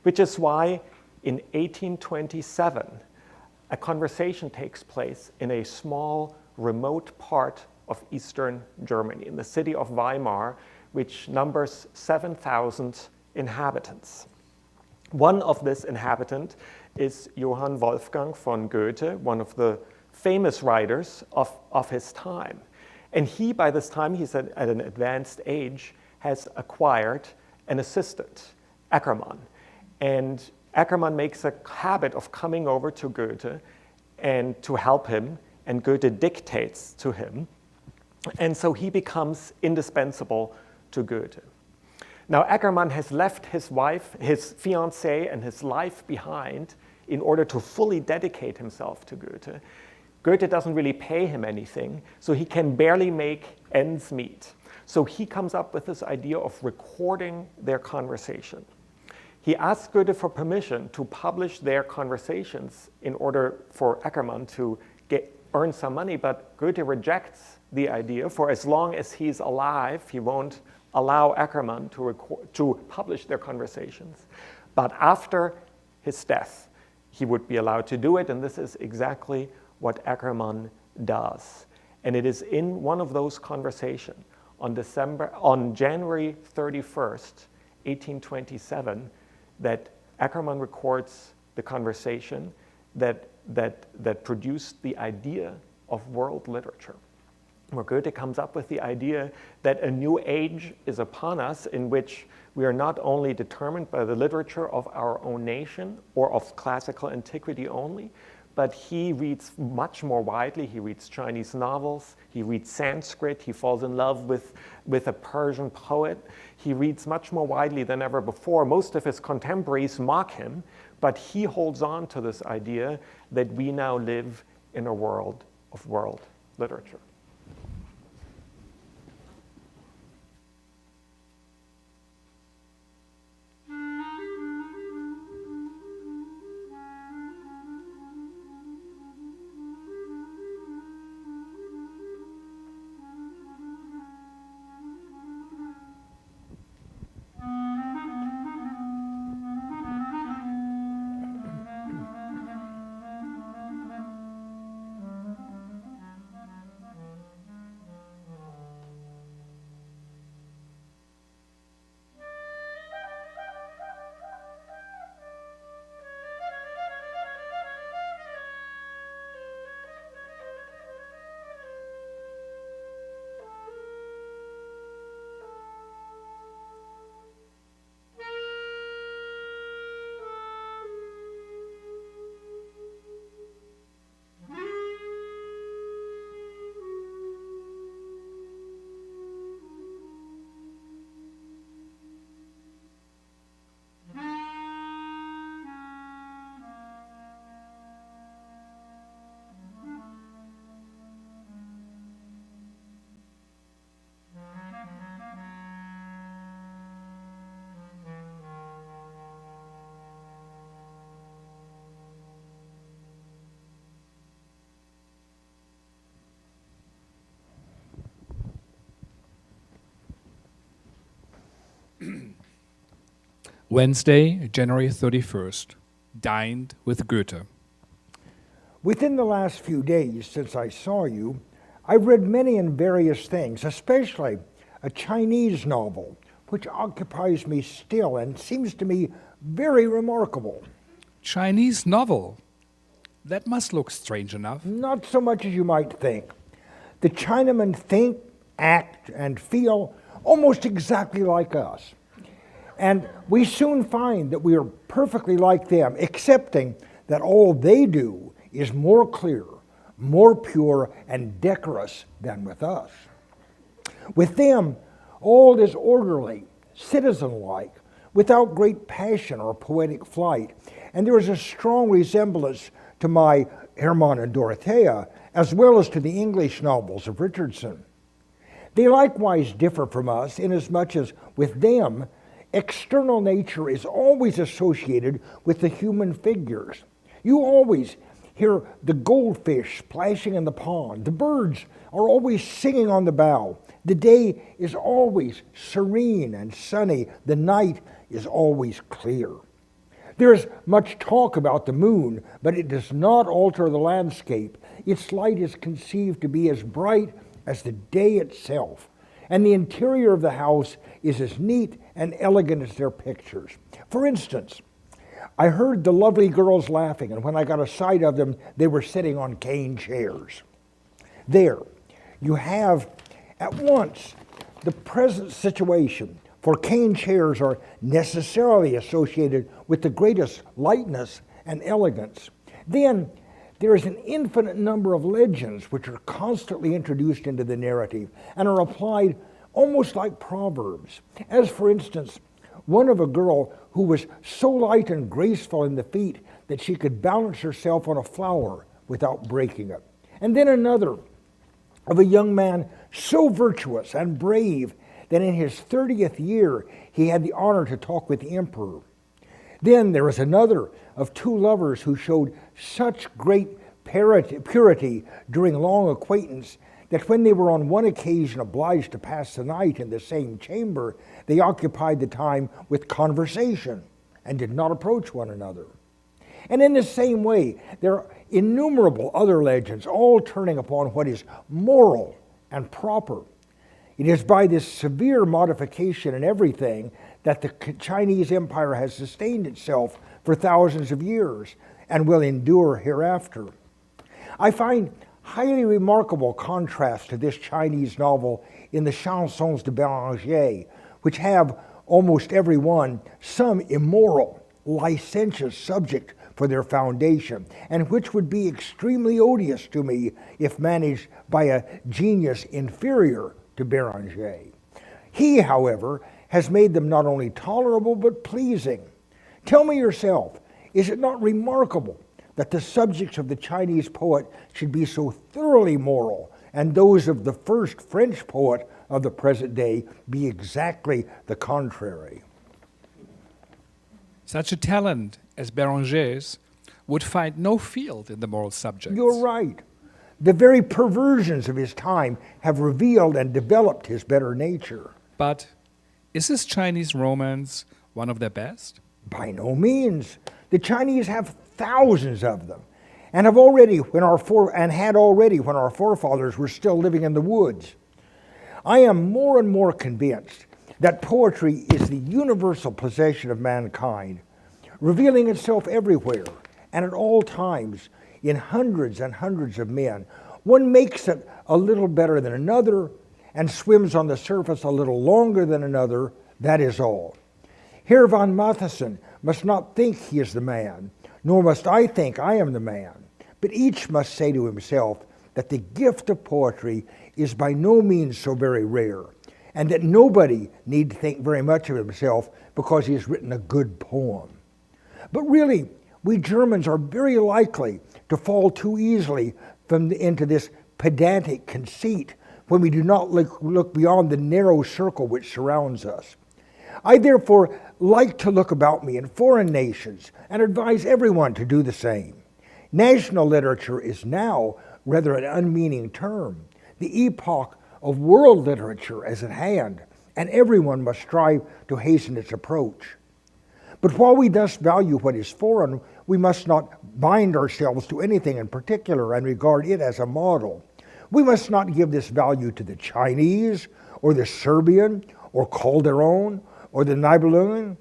which is why in 1827, a conversation takes place in a small, remote part of Eastern Germany, in the city of Weimar, which numbers 7,000 inhabitants. One of this inhabitant is Johann Wolfgang von Goethe, one of the famous writers of his time. And he, by this time, he's at an advanced age, has acquired an assistant, Eckermann. And Eckermann makes a habit of coming over to Goethe and to help him, and Goethe dictates to him. And so he becomes indispensable to Goethe. Now, Eckermann has left his wife, his fiancée, and his life behind in order to fully dedicate himself to Goethe. Goethe doesn't really pay him anything, so he can barely make ends meet. So he comes up with this idea of recording their conversation. He asks Goethe for permission to publish their conversations in order for Eckermann to earn some money, but Goethe rejects the idea. For as long as he's alive, he won't allow Eckermann to publish their conversations. But after his death, he would be allowed to do it, and this is exactly what Eckermann does. And it is in one of those conversations on January 31st, 1827, that Eckermann records the conversation that produced the idea of world literature, where Goethe comes up with the idea that a new age is upon us, in which we are not only determined by the literature of our own nation or of classical antiquity only, but he reads much more widely. He reads Chinese novels, he reads Sanskrit, he falls in love with a Persian poet. He reads much more widely than ever before. Most of his contemporaries mock him, but he holds on to this idea that we now live in a world of world literature. Wednesday, January 31st, dined with Goethe. Within the last few days since I saw you, I've read many and various things, especially a Chinese novel, which occupies me still and seems to me very remarkable. Chinese novel. That must look strange enough. Not so much as you might think. The Chinamen think, act, and feel almost exactly like us. And we soon find that we are perfectly like them, excepting that all they do is more clear, more pure, and decorous than with us. With them, all is orderly, citizen-like, without great passion or poetic flight, and there is a strong resemblance to my Hermann and Dorothea, as well as to the English novels of Richardson. They likewise differ from us inasmuch as with them, external nature is always associated with the human figures. You always hear the goldfish splashing in the pond. The birds are always singing on the bough. The day is always serene and sunny. The night is always clear. There is much talk about the moon, but it does not alter the landscape. Its light is conceived to be as bright as the day itself, and the interior of the house is as neat and elegant as their pictures. For instance, I heard the lovely girls laughing, and when I got a sight of them, they were sitting on cane chairs. There, you have at once the present situation, for cane chairs are necessarily associated with the greatest lightness and elegance. Then there is an infinite number of legends which are constantly introduced into the narrative and are applied almost like proverbs, as for instance, one of a girl who was so light and graceful in the feet that she could balance herself on a flower without breaking it. And then another of a young man so virtuous and brave that in his 30th year he had the honor to talk with the emperor. Then there is another of two lovers who showed such great purity during long acquaintance that when they were on one occasion obliged to pass the night in the same chamber, they occupied the time with conversation and did not approach one another. And in the same way, there are innumerable other legends, all turning upon what is moral and proper. It is by this severe modification in everything that the Chinese Empire has sustained itself for thousands of years and will endure hereafter. I find highly remarkable contrast to this Chinese novel in the Chansons de Béranger, which have almost every one some immoral, licentious subject for their foundation, and which would be extremely odious to me if managed by a genius inferior to Béranger. He, however, has made them not only tolerable but pleasing. Tell me yourself, is it not remarkable that the subjects of the Chinese poet should be so thoroughly moral, and those of the first French poet of the present day be exactly the contrary? Such a talent as Béranger's would find no field in the moral subjects. You're right. The very perversions of his time have revealed and developed his better nature. But is this Chinese romance one of their best? By no means. The Chinese have thousands of them, and have already when our forefathers were still living in the woods. I am more and more convinced that poetry is the universal possession of mankind, revealing itself everywhere and at all times in hundreds and hundreds of men. One makes it a little better than another and swims on the surface a little longer than another, that is all. Herr von Matheson must not think he is the man, nor must I think I am the man, but each must say to himself that the gift of poetry is by no means so very rare, and that nobody need think very much of himself because he has written a good poem. But really, we Germans are very likely to fall too easily into this pedantic conceit when we do not look beyond the narrow circle which surrounds us. I therefore like to look about me in foreign nations and advise everyone to do the same. National literature is now rather an unmeaning term. The epoch of world literature is at hand, and everyone must strive to hasten its approach. But while we thus value what is foreign, we must not bind ourselves to anything in particular and regard it as a model. We must not give this value to the Chinese, or the Serbian, or Calderon, or the Nibelungen.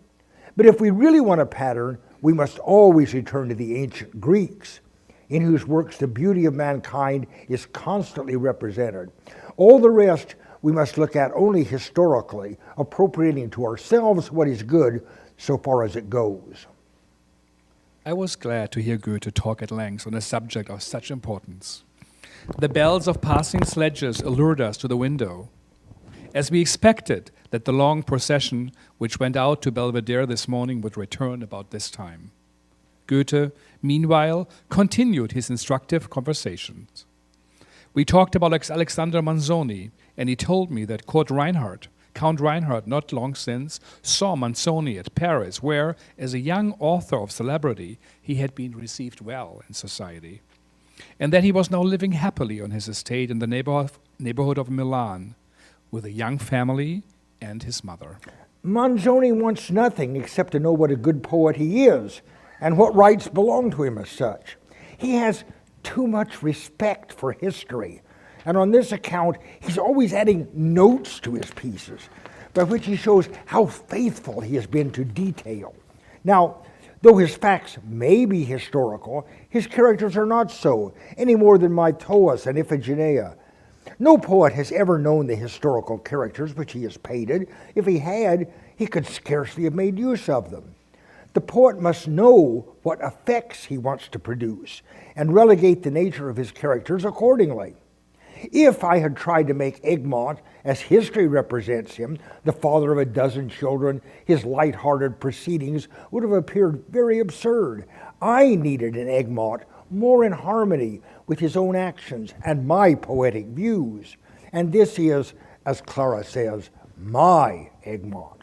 But if we really want a pattern, we must always return to the ancient Greeks, in whose works the beauty of mankind is constantly represented. All the rest we must look at only historically, appropriating to ourselves what is good so far as it goes. I was glad to hear Goethe talk at length on a subject of such importance. The bells of passing sledges allured us to the window, as we expected that the long procession which went out to Belvedere this morning would return about this time. Goethe, meanwhile, continued his instructive conversations. We talked about Alexander Manzoni, and he told me that Count Reinhardt, not long since, saw Manzoni at Paris, where, as a young author of celebrity, he had been received well in society, and that he was now living happily on his estate in the neighborhood of Milan, with a young family and his mother. Manzoni wants nothing except to know what a good poet he is, and what rights belong to him as such. He has too much respect for history, and on this account, he's always adding notes to his pieces, by which he shows how faithful he has been to detail. Now, though his facts may be historical, his characters are not so, any more than Mytoas and Iphigenia. No poet has ever known the historical characters which he has painted. If he had, he could scarcely have made use of them. The poet must know what effects he wants to produce, and relegate the nature of his characters accordingly. If I had tried to make Egmont, as history represents him, the father of a dozen children, his light-hearted proceedings would have appeared very absurd. I needed an Egmont more in harmony with his own actions and my poetic views. And this is, as Clara says, my Egmont.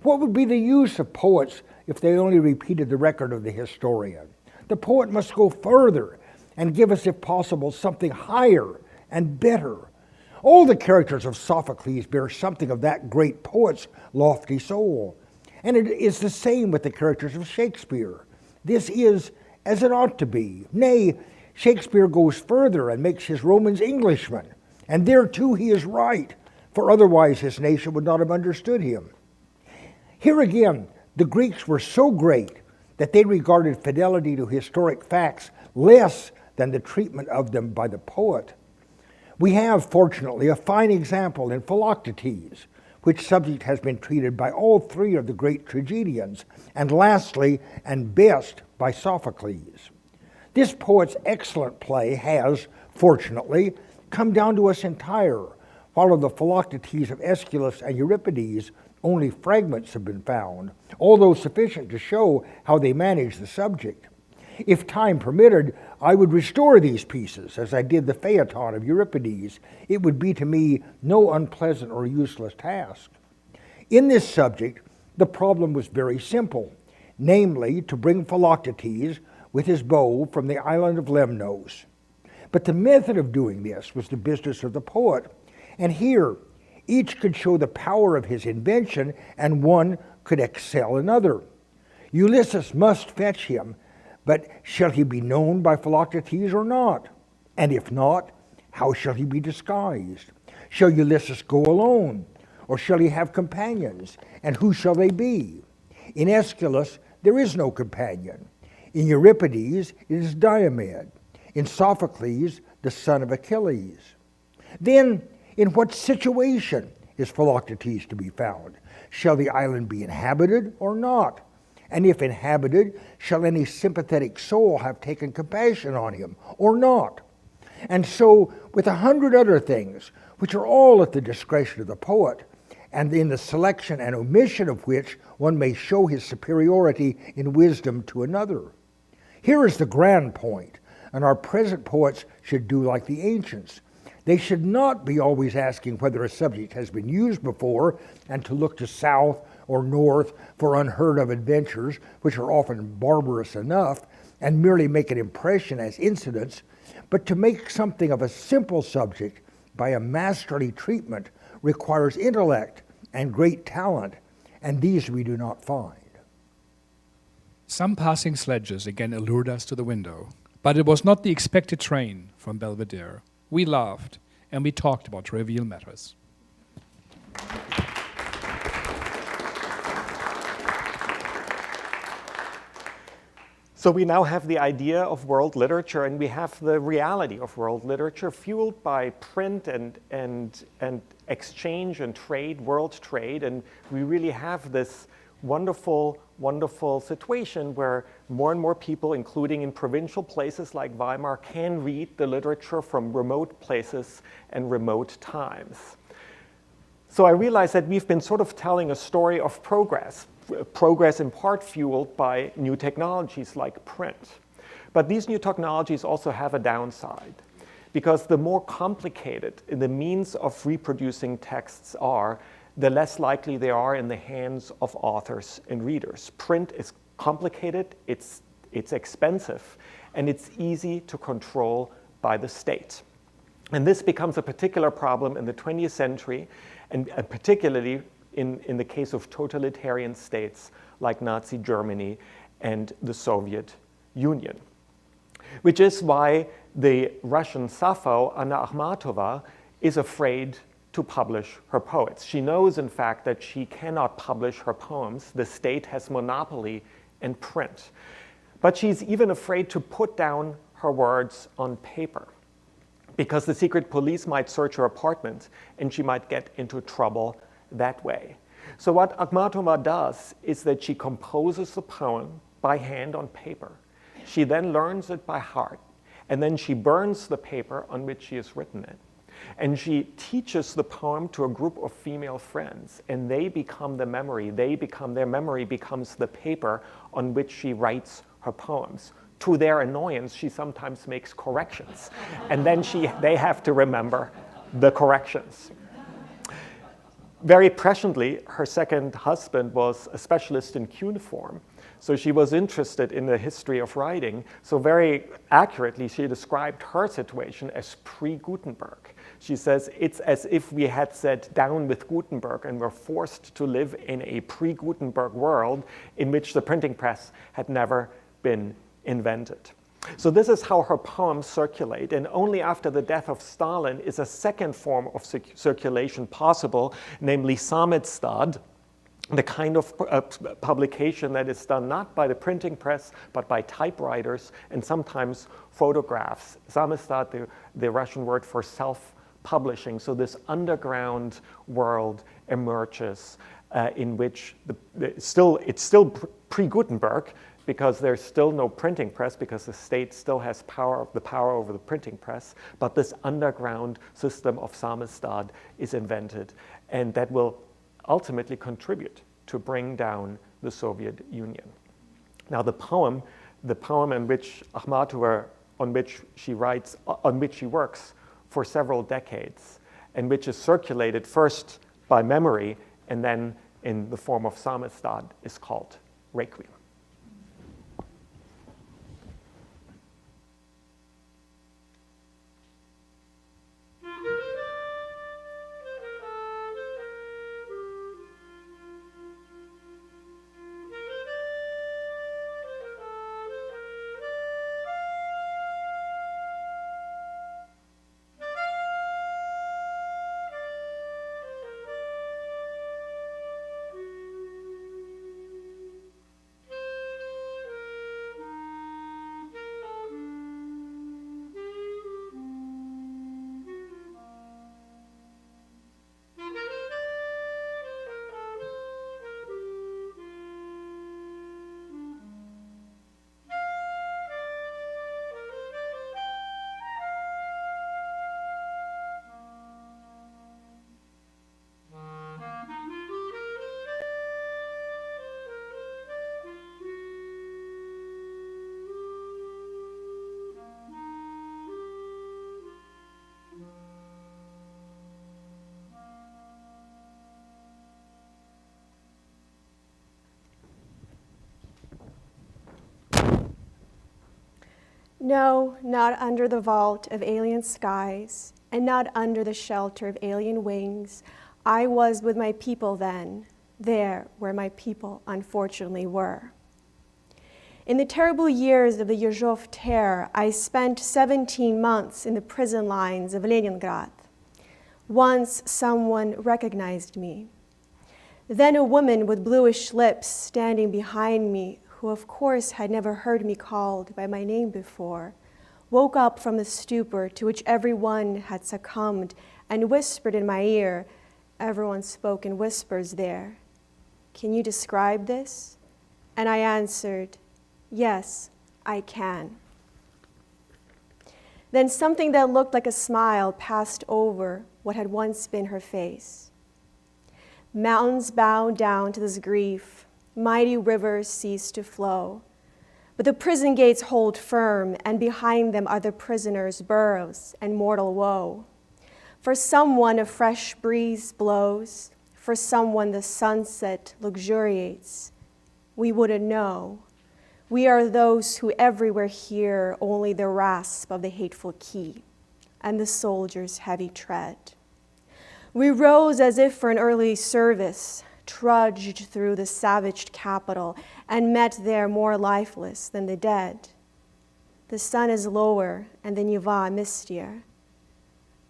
What would be the use of poets if they only repeated the record of the historian? The poet must go further and give us, if possible, something higher and better. All the characters of Sophocles bear something of that great poet's lofty soul. And it is the same with the characters of Shakespeare. This is as it ought to be. Nay, Shakespeare goes further and makes his Romans Englishmen. And there too he is right, for otherwise his nation would not have understood him. Here again, the Greeks were so great that they regarded fidelity to historic facts less than the treatment of them by the poet. We have, fortunately, a fine example in Philoctetes, which subject has been treated by all three of the great tragedians, and lastly, and best, by Sophocles. This poet's excellent play has, fortunately, come down to us entire, while of the Philoctetes of Aeschylus and Euripides, only fragments have been found, although sufficient to show how they managed the subject. If time permitted, I would restore these pieces, as I did the Phaeton of Euripides. It would be to me no unpleasant or useless task. In this subject, the problem was very simple, namely to bring Philoctetes with his bow from the island of Lemnos. But the method of doing this was the business of the poet, and here each could show the power of his invention, and one could excel another. Ulysses must fetch him, but shall he be known by Philoctetes or not? And if not, how shall he be disguised? Shall Ulysses go alone, or shall he have companions? And who shall they be? In Aeschylus, there is no companion. In Euripides, it is Diomed. In Sophocles, the son of Achilles. Then, in what situation is Philoctetes to be found? Shall the island be inhabited or not? And if inhabited, shall any sympathetic soul have taken compassion on him or not? And so, with 100 other things, which are all at the discretion of the poet, and in the selection and omission of which one may show his superiority in wisdom to another. Here is the grand point, and our present poets should do like the ancients. They should not be always asking whether a subject has been used before, and to look to south or north for unheard of adventures, which are often barbarous enough, and merely make an impression as incidents, but to make something of a simple subject by a masterly treatment requires intellect and great talent, and these we do not find. Some passing sledges again allured us to the window, but it was not the expected train from Belvedere. We laughed, and we talked about trivial matters. So we now have the idea of world literature, and we have the reality of world literature fueled by print and exchange and trade, world trade, and we really have this wonderful, wonderful situation where more and more people, including in provincial places like Weimar, can read the literature from remote places and remote times. So I realized that we've been sort of telling a story of progress in part fueled by new technologies like print. But these new technologies also have a downside, because the more complicated the means of reproducing texts are, the less likely they are in the hands of authors and readers. Print is complicated, it's expensive, and it's easy to control by the state. And this becomes a particular problem in the 20th century, and particularly in the case of totalitarian states like Nazi Germany and the Soviet Union. Which is why the Russian Sappho, Anna Akhmatova, is afraid to publish her poets. She knows, in fact, that she cannot publish her poems. The state has monopoly in print. But she's even afraid to put down her words on paper, because the secret police might search her apartment and she might get into trouble that way. So what Akhmatova does is that she composes the poem by hand on paper. She then learns it by heart, and then she burns the paper on which she has written it. And she teaches the poem to a group of female friends, and they become the memory. Their memory becomes the paper on which she writes her poems. To their annoyance, she sometimes makes corrections, and then they have to remember the corrections. Very presciently, her second husband was a specialist in cuneiform, so she was interested in the history of writing. So very accurately, she described her situation as pre-Gutenberg. She says, it's as if we had said down with Gutenberg and were forced to live in a pre-Gutenberg world in which the printing press had never been invented. So this is how her poems circulate, and only after the death of Stalin is a second form of circulation possible, namely samizdat, the kind of publication that is done not by the printing press, but by typewriters and sometimes photographs. Samizdat, the Russian word for self-publishing. So this underground world emerges in which it's still pre-Gutenberg, because there's still no printing press, because the state still has the power over the printing press, but this underground system of samizdat is invented, and that will ultimately contribute to bring down the Soviet Union. Now the poem in which Akhmatova, on which she works for several decades, and which is circulated first by memory and then in the form of samizdat, is called Requiem. No, not under the vault of alien skies, and not under the shelter of alien wings. I was with my people then, there where my people unfortunately were. In the terrible years of the Yezhov terror, I spent 17 months in the prison lines of Leningrad. Once someone recognized me. Then a woman with bluish lips standing behind me, who who of course had never heard me called by my name before, woke up from the stupor to which everyone had succumbed and whispered in my ear. Everyone spoke in whispers there. Can you describe this? And I answered, yes, I can. Then something that looked like a smile passed over what had once been her face. Mountains bowed down to this grief, mighty rivers ceased to flow. But the prison gates hold firm, and behind them are the prisoners' burrows and mortal woe. For someone a fresh breeze blows, for someone the sunset luxuriates. We wouldn't know. We are those who everywhere hear only the rasp of the hateful key and the soldier's heavy tread. We rose as if for an early service, trudged through the savaged capital, and met there more lifeless than the dead. The sun is lower and the Neva mistier,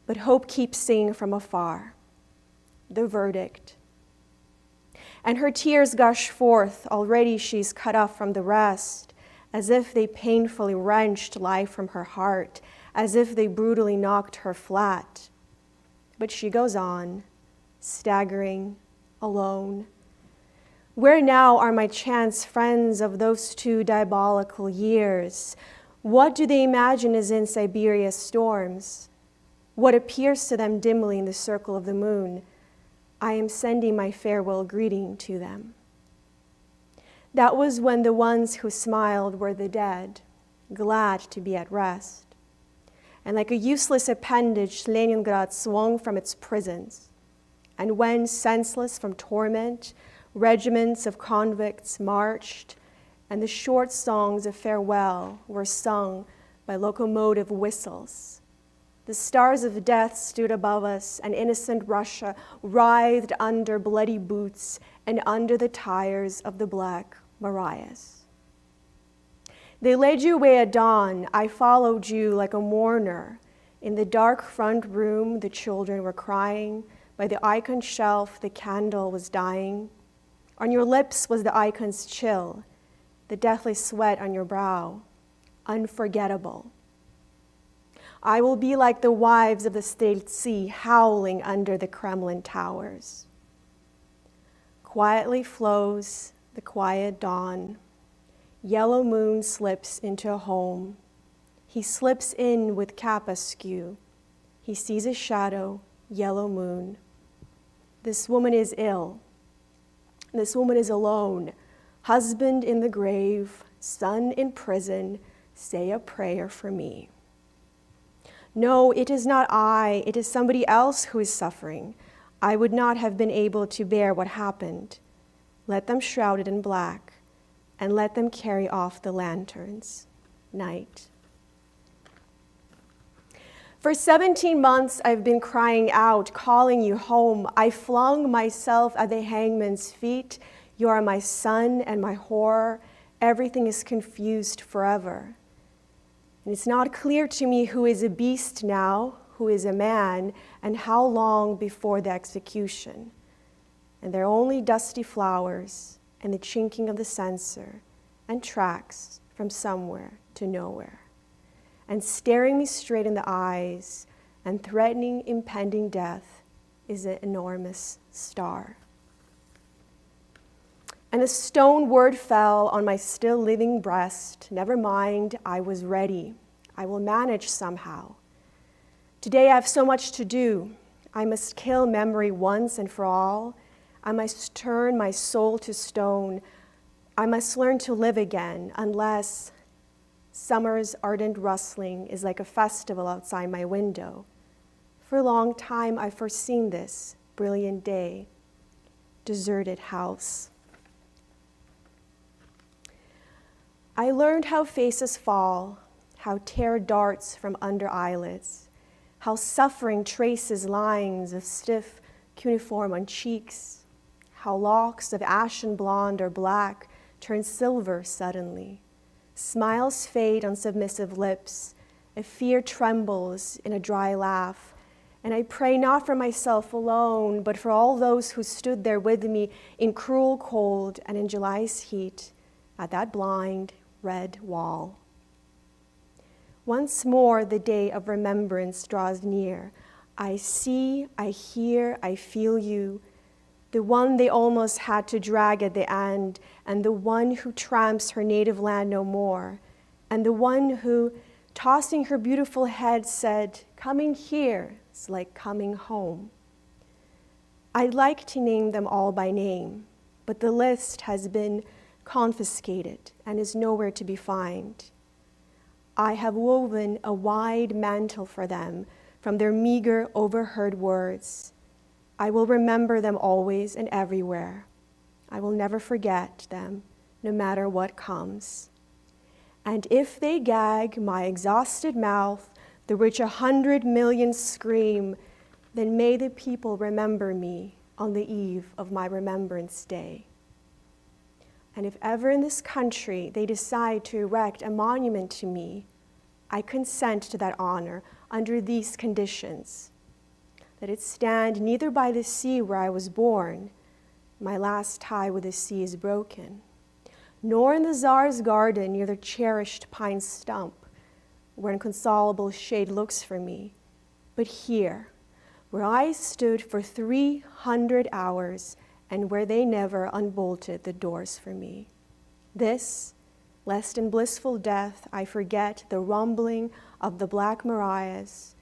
but hope keeps singing from afar, the verdict. And her tears gush forth, already she's cut off from the rest, as if they painfully wrenched life from her heart, as if they brutally knocked her flat. But she goes on, staggering, alone. Where now are my chance friends of those 2 diabolical years? What do they imagine is in Siberia's storms? What appears to them dimly in the circle of the moon? I am sending my farewell greeting to them. That was when the ones who smiled were the dead, glad to be at rest. And like a useless appendage, Leningrad swung from its prisons. And when, senseless from torment, regiments of convicts marched, and the short songs of farewell were sung by locomotive whistles, the stars of death stood above us, and innocent Russia writhed under bloody boots and under the tires of the black Mariahs. They led you away at dawn. I followed you like a mourner. In the dark front room, the children were crying. By the icon shelf, the candle was dying. On your lips was the icon's chill, the deathly sweat on your brow, unforgettable. I will be like the wives of the Stelzi howling under the Kremlin towers. Quietly flows the quiet dawn. Yellow moon slips into a home. He slips in with cap askew. He sees a shadow, yellow moon. This woman is ill. This woman is alone. Husband in the grave, son in prison, say a prayer for me. No, it is not I, it is somebody else who is suffering. I would not have been able to bear what happened. Let them shroud it in black, and let them carry off the lanterns. Night. For 17 months, I've been crying out, calling you home. I flung myself at the hangman's feet. You are my son and my horror. Everything is confused forever. And it's not clear to me who is a beast now, who is a man, and how long before the execution. And there are only dusty flowers and the chinking of the censer and tracks from somewhere to nowhere. And staring me straight in the eyes and threatening impending death is an enormous star. And a stone word fell on my still living breast. Never mind, I was ready. I will manage somehow. Today I have so much to do. I must kill memory once and for all. I must turn my soul to stone. I must learn to live again, unless summer's ardent rustling is like a festival outside my window. For a long time I've foreseen this brilliant day, deserted house. I learned how faces fall, how terror darts from under eyelids, how suffering traces lines of stiff cuneiform on cheeks, how locks of ashen blonde or black turn silver suddenly. Smiles fade on submissive lips, a fear trembles in a dry laugh, and I pray not for myself alone, but for all those who stood there with me in cruel cold and in July's heat, at that blind red wall. Once more the day of remembrance draws near. I see, I hear, I feel you, the one they almost had to drag at the end, and the one who tramps her native land no more, and the one who, tossing her beautiful head, said, "Coming here is like coming home." I'd like to name them all by name, but the list has been confiscated and is nowhere to be found. I have woven a wide mantle for them from their meager, overheard words. I will remember them always and everywhere. I will never forget them, no matter what comes. And if they gag my exhausted mouth, the which 100 million scream, then may the people remember me on the eve of my Remembrance Day. And if ever in this country they decide to erect a monument to me, I consent to that honor under these conditions: that it stand neither by the sea where I was born, my last tie with the sea is broken, nor in the Tsar's garden near the cherished pine stump, where inconsolable shade looks for me, but here, where I stood for 300 hours and where they never unbolted the doors for me. This, lest in blissful death I forget the rumbling of the Black Mariahs,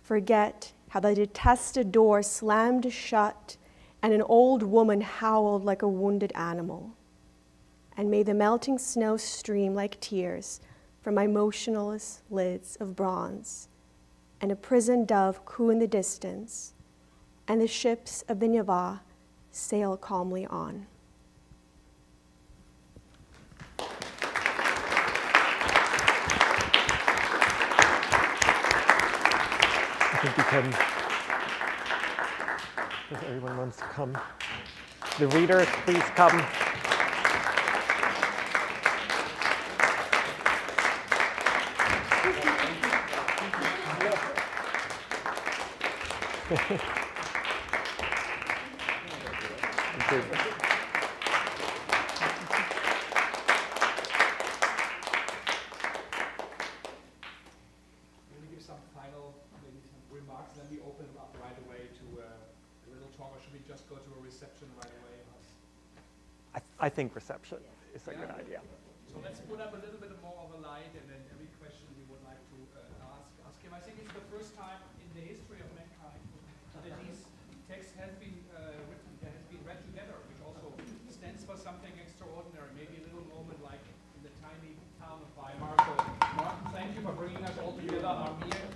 forget how the detested door slammed shut and an old woman howled like a wounded animal. And may the melting snow stream like tears from my motionless lids of bronze, and a prison dove coo in the distance, and the ships of the Neva sail calmly on. I think we can, if everyone wants to come. The readers, please come. Remarks, then we open up right away to a little talk, or should we just go to a reception right away? I think reception is a good idea. So let's put up a little bit more of a light, and then every question we would like to ask him. I think it's the first time in the history of mankind that these texts has been written, that has been read together, which also stands for something extraordinary. Maybe a little moment like in the tiny town of Weimar. So Martin, thank you for bringing us all together.